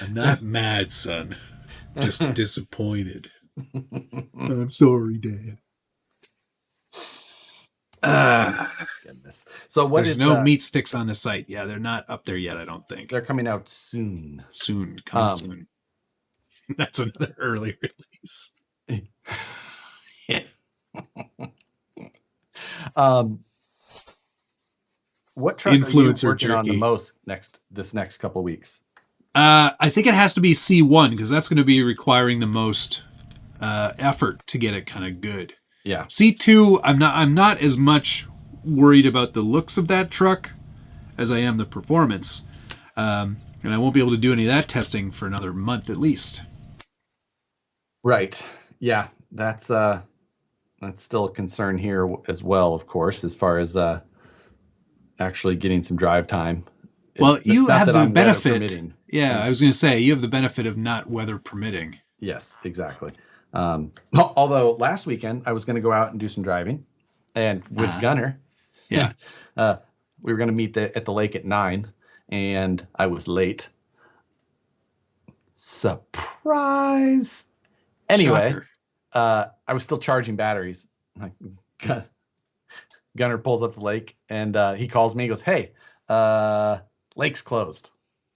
I'm not mad, son. Just disappointed. I'm sorry, Dad. Goodness. So there's no meat sticks on the site. Yeah, they're not up there yet, I don't think. They're coming out soon. Soon. That's another early release. Yeah. What truck Influencer are you working jerky on the most this next couple of weeks? I think it has to be C1 because that's going to be requiring the most effort to get it kind of good. Yeah. C2, I'm not as much worried about the looks of that truck as I am the performance. And I won't be able to do any of that testing for another month at least. Right. Yeah. That's still a concern here as well, of course, as far as actually getting some drive time. Well, you have the benefit. Yeah, I was going to say, you have the benefit of not weather permitting. Yes, exactly. Although last weekend I was going to go out and do some driving, and with Gunner, we were going to meet at the lake at 9, and I was late. Surprise! Anyway, I was still charging batteries. Gunner pulls up the lake, and he calls me. He goes, "Hey, lake's closed.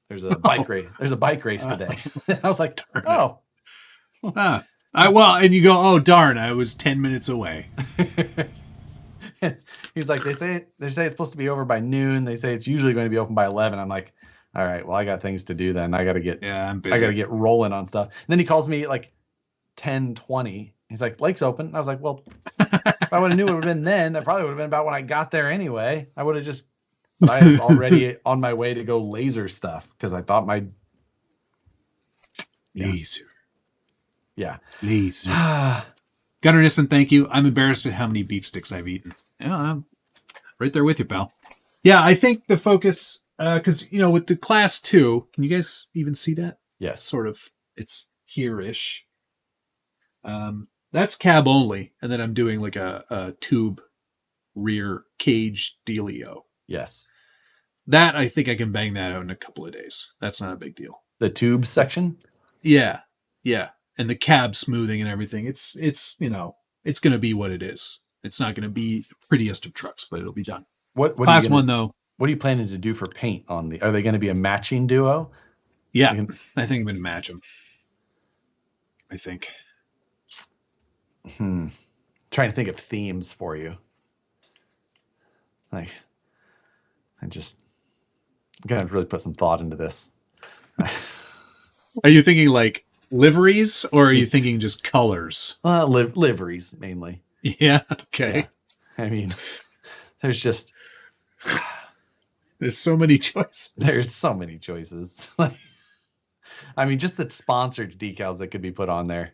There's a bike race. There's a bike race today." I was like, "Oh." And you go, "Oh darn! I was 10 minutes away." He was like, "They say it's supposed to be over by noon. They say it's usually going to be open by 11." I'm like, all right, well, I got things to do then. I got to get I'm busy. I got to get rolling on stuff. And then he calls me like 10:20. He's like, Lake's open. I was like, well, if I would have knew it would have been then, it probably would have been about when I got there anyway. I would have just, but I was already on my way to go laser stuff because I thought my laser. Yeah. Laser. Gunnar Nissen, thank you. I'm embarrassed at how many beef sticks I've eaten. Yeah, I'm right there with you, pal. Yeah, I think the focus, because, with the Class 2, can you guys even see that? Yes. Sort of, it's here-ish. That's cab only, and then I'm doing like a tube rear cage dealio. Yes. That, I think I can bang that out in a couple of days. That's not a big deal. The tube section? Yeah. And the cab smoothing and everything. It's it's going to be what it is. It's not going to be the prettiest of trucks, but it'll be done. What Class 1 though? What are you planning to do for paint on the? Are they going to be a matching duo? Yeah, I think I'm going to match them. I think. Trying to think of themes for you. Like, I just gotta really put some thought into this. Are you thinking like liveries, or are you thinking just colors? Liveries mainly. Yeah. Okay. Yeah. I mean, there's so many choices. There's so many choices. I mean, just the sponsored decals that could be put on there.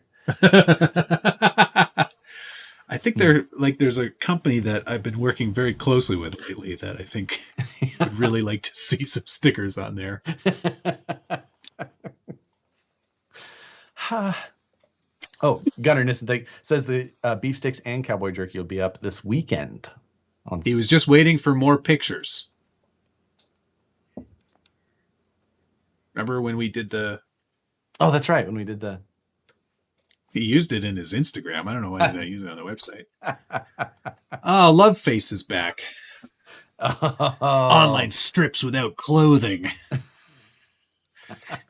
I think there's a company that I've been working very closely with lately that I think would really like to see some stickers on there. Oh, Gunnar Nissen says the beef sticks and cowboy jerky will be up this weekend. He was just waiting for more pictures. Remember when we did the... Oh, that's right. When we did the... He used it in his Instagram. I don't know why he's not using it on the website. Oh, Love Face is back. Oh. Online strips without clothing.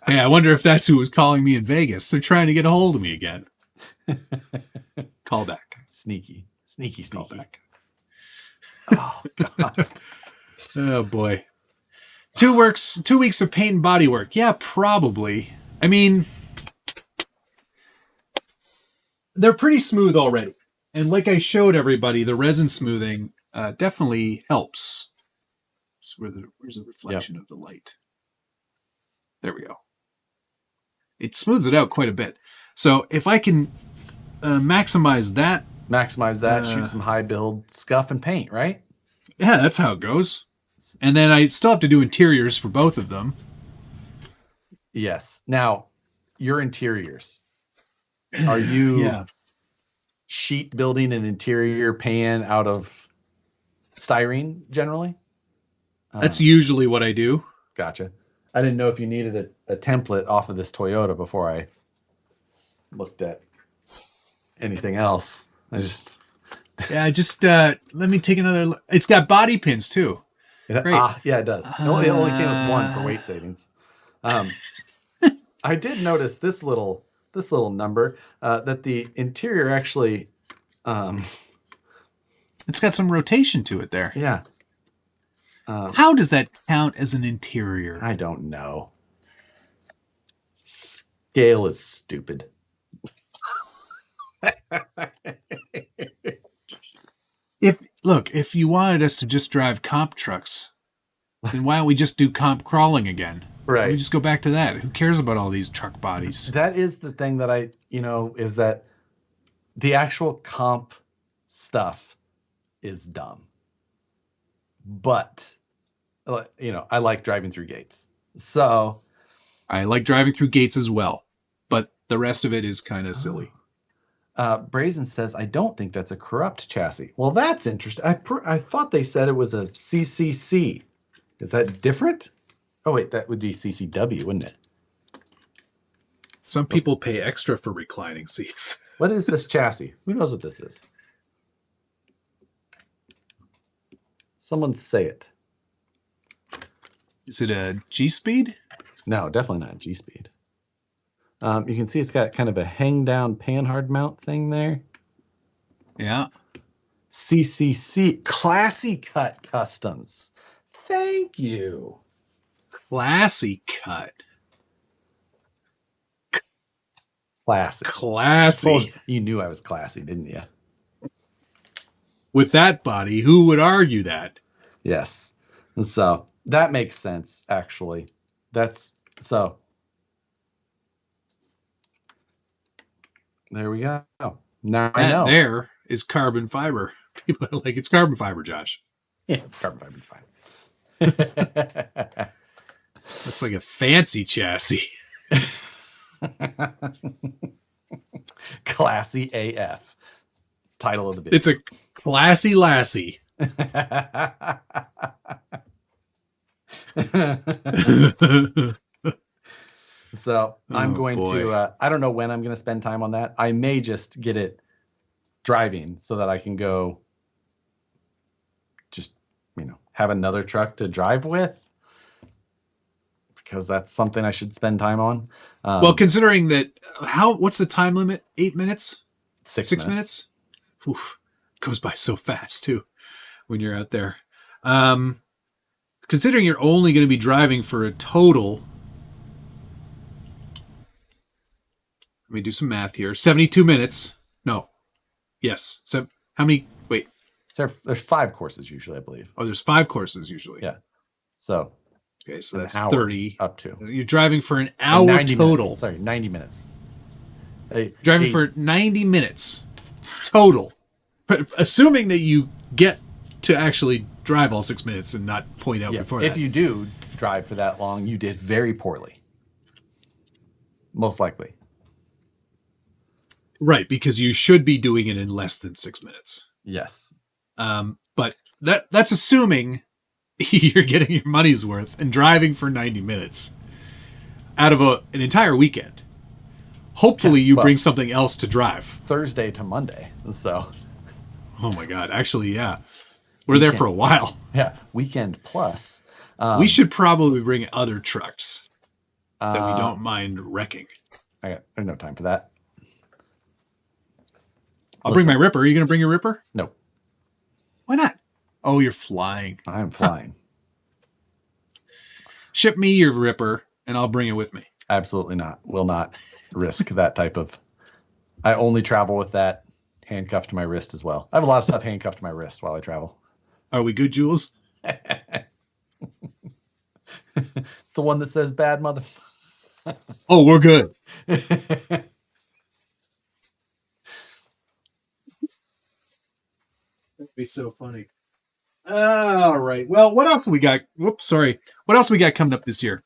Hey, I wonder if that's who was calling me in Vegas. They're trying to get a hold of me again. Call back. Sneaky. Call back. Oh, God. Oh, boy. 2 weeks of paint and body work. Yeah, probably. I mean... They're pretty smooth already. And like I showed everybody, the resin smoothing definitely helps. So where's the reflection of the light? There we go. It smooths it out quite a bit. So if I can maximize that. Shoot some high build, scuff and paint, right? Yeah, that's how it goes. And then I still have to do interiors for both of them. Yes. Now, your interiors. Are you sheet building an interior pan out of styrene generally? That's usually what I do. Gotcha. I didn't know if you needed a template off of this Toyota before I looked at anything else. Let me take another look. It's got body pins too. Great. Yeah, it does. It only came with one for weight savings. I did notice this little number that the interior actually it's got some rotation to it there. Yeah. How does that count as an interior? I don't know. Scale is stupid. If you wanted us to just drive comp trucks, then why don't we just do comp crawling again? Right. We just go back to that. Who cares about all these truck bodies? That is the thing that is that the actual comp stuff is dumb. But, I like driving through gates. So. I like driving through gates as well. But the rest of it is kind of silly. Brazen says, I don't think that's a corrupt chassis. Well, that's interesting. I thought they said it was a CCC. Is that different? Oh, wait, that would be CCW, wouldn't it? Some people pay extra for reclining seats. What is this chassis? Who knows what this is? Someone say it. Is it a G-Speed? No, definitely not a G-Speed. You can see it's got kind of a hang-down panhard mount thing there. Yeah. CCC, Classy Cut Customs. Thank you. Classy cut. Classy. Classy. You knew I was classy, didn't you? With that body, who would argue that? Yes. And so that makes sense, actually. That's so. There we go. Now I know. There is carbon fiber. People are like, it's carbon fiber, Josh. Yeah, it's carbon fiber. It's fine. Looks like a fancy chassis. Classy AF. Title of the video. It's a classy lassie. So I'm going to, I don't know when I'm going to spend time on that. I may just get it driving so that I can go just, have another truck to drive with, because that's something I should spend time on. Well, considering that, what's the time limit? 8 minutes? 6 minutes? Oof, goes by so fast too when you're out there. Considering you're only going to be driving for a total, let me do some math here. 72 minutes. No. Yes. So how many? Wait. There's 5 courses usually, I believe. Oh, there's 5 courses usually. Yeah. So. Okay, so that's 30. Up to. You're driving for an hour 90 total. Minutes. Sorry, 90 minutes. Driving for 90 minutes total. Assuming that you get to actually drive all 6 minutes and not point out before that. If you do drive for that long, you did very poorly. Most likely. Right, because you should be doing it in less than 6 minutes. Yes. But that's assuming you're getting your money's worth and driving for 90 minutes out of an entire weekend. Hopefully you bring something else to drive. Thursday to Monday. So. Oh my God. Actually, yeah. We're there for a while. Yeah. Weekend plus. We should probably bring other trucks that we don't mind wrecking. I have no time for that. I'll bring my Ripper. Are you going to bring your Ripper? No. Why not? Oh, you're flying. I'm flying. Ship me your Ripper, and I'll bring it with me. Absolutely not. Will not risk that type of... I only travel with that handcuffed to my wrist as well. I have a lot of stuff handcuffed to my wrist while I travel. Are we good, Jules? It's the one that says bad mother... Oh, we're good. That'd be so funny. All right. Well, what else we got? Whoops, sorry. What else we got coming up this year?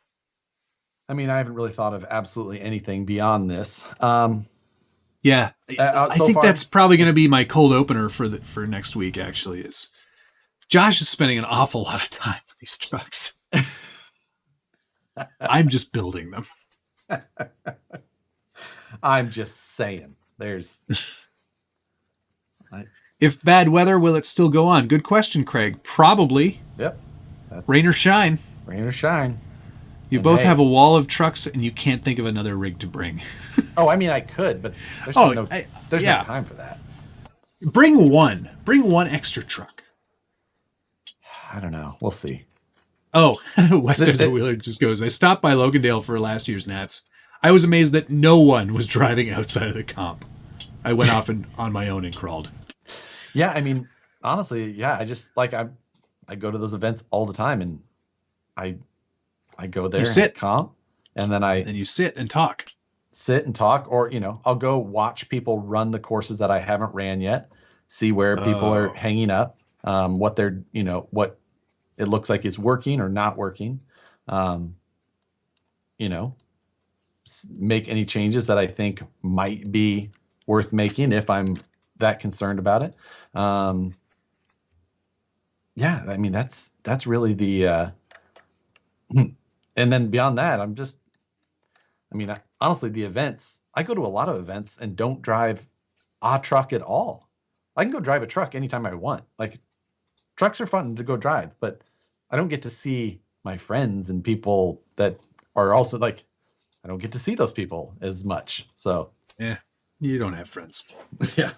I mean, I haven't really thought of absolutely anything beyond this. Yeah, I think that's probably going to be my cold opener for next week. Actually, is Josh is spending an awful lot of time with these trucks. I'm just building them. I'm just saying. There's. If bad weather, will it still go on? Good question, Craig. Probably. Yep. Rain or shine. Rain or shine. You both have a wall of trucks, and you can't think of another rig to bring. Oh, I mean, I could, but there's no time for that. Bring one. Bring one extra truck. I don't know. We'll see. Oh, Western Wheeler just goes, I stopped by Logandale for last year's Nats. I was amazed that no one was driving outside of the comp. I went off on my own and crawled. Yeah, I mean, honestly, yeah, I just I go to those events all the time, and I go there, and comp, and then you sit and talk. Sit and talk, or I'll go watch people run the courses that I haven't ran yet, see where people are hanging up, what they're what it looks like is working or not working, make any changes that I think might be worth making if I'm that concerned about it. Yeah, I mean, that's really the, and then beyond that, honestly, the events, I go to a lot of events and don't drive a truck at all. I can go drive a truck anytime I want. Like, trucks are fun to go drive, but I don't get to see my friends and people that are also I don't get to see those people as much. So yeah, you don't have friends. Yeah.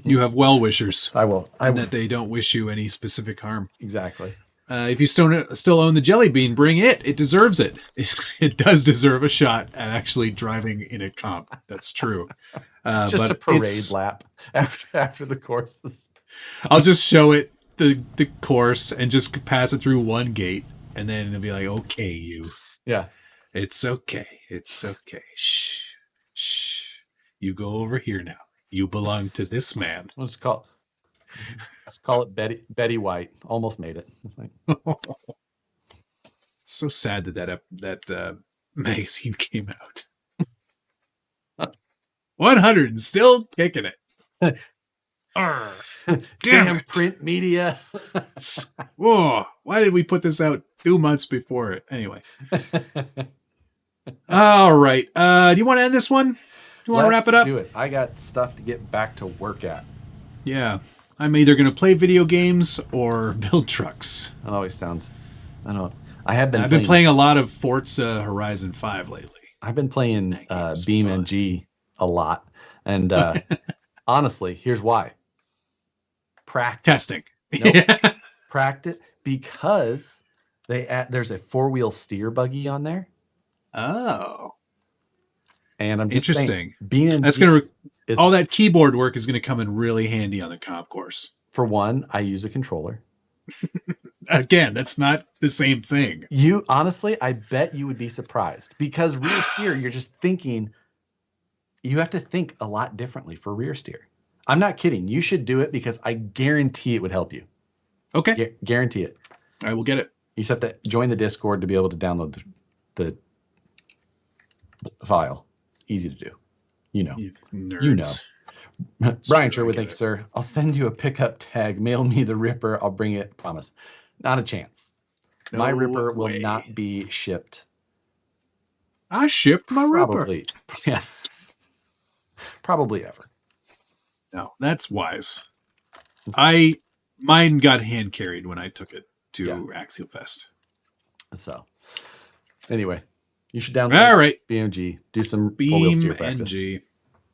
You have well-wishers. I will. That they don't wish you any specific harm. Exactly. If you still own the Jelly Bean, bring it. It deserves it. It does deserve a shot at actually driving in a comp. That's true. Just but a parade lap after the courses. I'll just show it the course and just pass it through one gate, and then it'll be like, okay, you. Yeah. It's okay. It's okay. Shh. Shh. You go over here now. You belong to this man. Let's call it Betty White. Almost made it. So sad that magazine came out. 100 and still kicking it. Damn print media. Whoa, why did we put this out 2 months before it? Anyway. All right. Do you want to end this one? Do you want to wrap it up? Do it. I got stuff to get back to work at. Yeah. I'm either going to play video games or build trucks. That always sounds... I don't know. I've been playing a lot of Forza Horizon 5 lately. I've been playing BeamNG a lot. And honestly, here's why. Practice. Testing. Nope. Yeah. Practice because there's a 4-wheel steer buggy on there. Oh. And I'm just interesting. Saying, that's going to all that keyboard work is going to come in really handy on the comp course. For one, I use a controller. Again, that's not the same thing. You honestly, I bet you would be surprised because rear steer, you're just thinking, you have to think a lot differently for rear steer. I'm not kidding. You should do it because I guarantee it would help you. Okay. Guarantee it. I will get it. You just have to join the Discord to be able to download the file. It's easy to do. You know. You know. Brian Sherwood, thank you, sir. I'll send you a pickup tag. Mail me the Ripper. I'll bring it. Promise. Not a chance. No my Ripper way. will not be shipped. I shipped my Probably. Ripper. Yeah. Probably ever. No, that's wise. Mine got hand carried when I took it to Axial Fest. So, anyway, you should download. All right, BMG. Do some 4-wheel steer practice. BMG.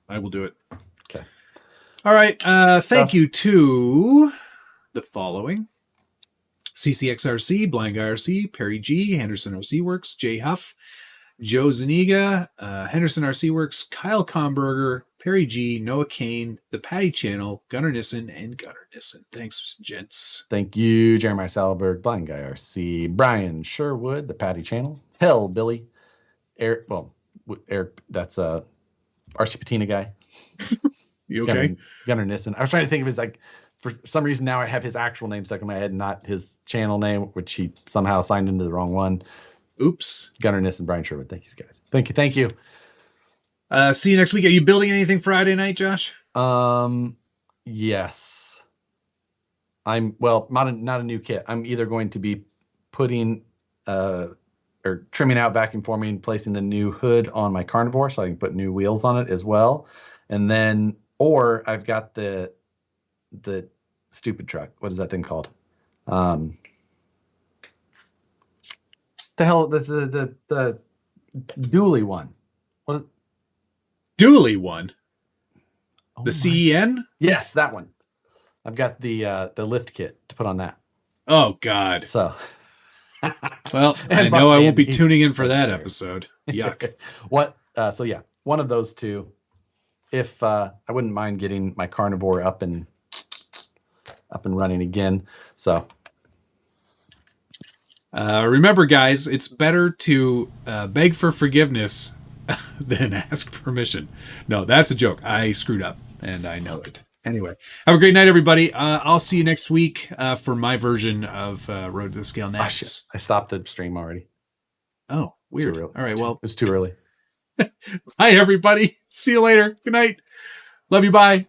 I will do it. Okay. All right. Thank you to the following: CCXRC, Blind Guy RC, Perry G, Henderson RC Works, Jay Huff, Joe Zaniga, Henderson RC Works, Kyle Comberger, Perry G, Noah Kane, the Patty Channel, Gunnar Nissen, and Gunnar Nissen. Thanks, gents. Thank you, Jeremiah Salberg, Blind Guy RC, Brian Sherwood, the Patty Channel, Hell Billy, Eric. That's RC Patina guy. You okay? Gunnar Nissen. I was trying to think of his, like, for some reason now I have his actual name stuck in my head, not his channel name, which he somehow signed into the wrong one. Oops. Gunnar Nissen, Brian Sherwood. Thank you, guys. Thank you. See you next week. Are you building anything Friday night, Josh? Yes. Not a new kit. I'm either going to be putting or trimming out, vacuum forming, placing the new hood on my Carnivore so I can put new wheels on it as well. And then, or I've got the stupid truck. What is that thing called? The dually one. What is dually one? Oh, the CEN? Yes, that one. I've got the lift kit to put on that. Oh God. So well, I know I won't be tuning in for that episode. Yuck. What? So yeah, one of those two. If I wouldn't mind getting my Carnivore up and running again. So remember, guys, it's better to beg for forgiveness than ask permission. No, that's a joke. I screwed up, and I know it. Anyway, have a great night, everybody. I'll see you next week for my version of Road to the Scale Nats. I stopped the stream already. Oh, weird. All right, well. It's too early. Bye, everybody. See you later. Good night. Love you. Bye.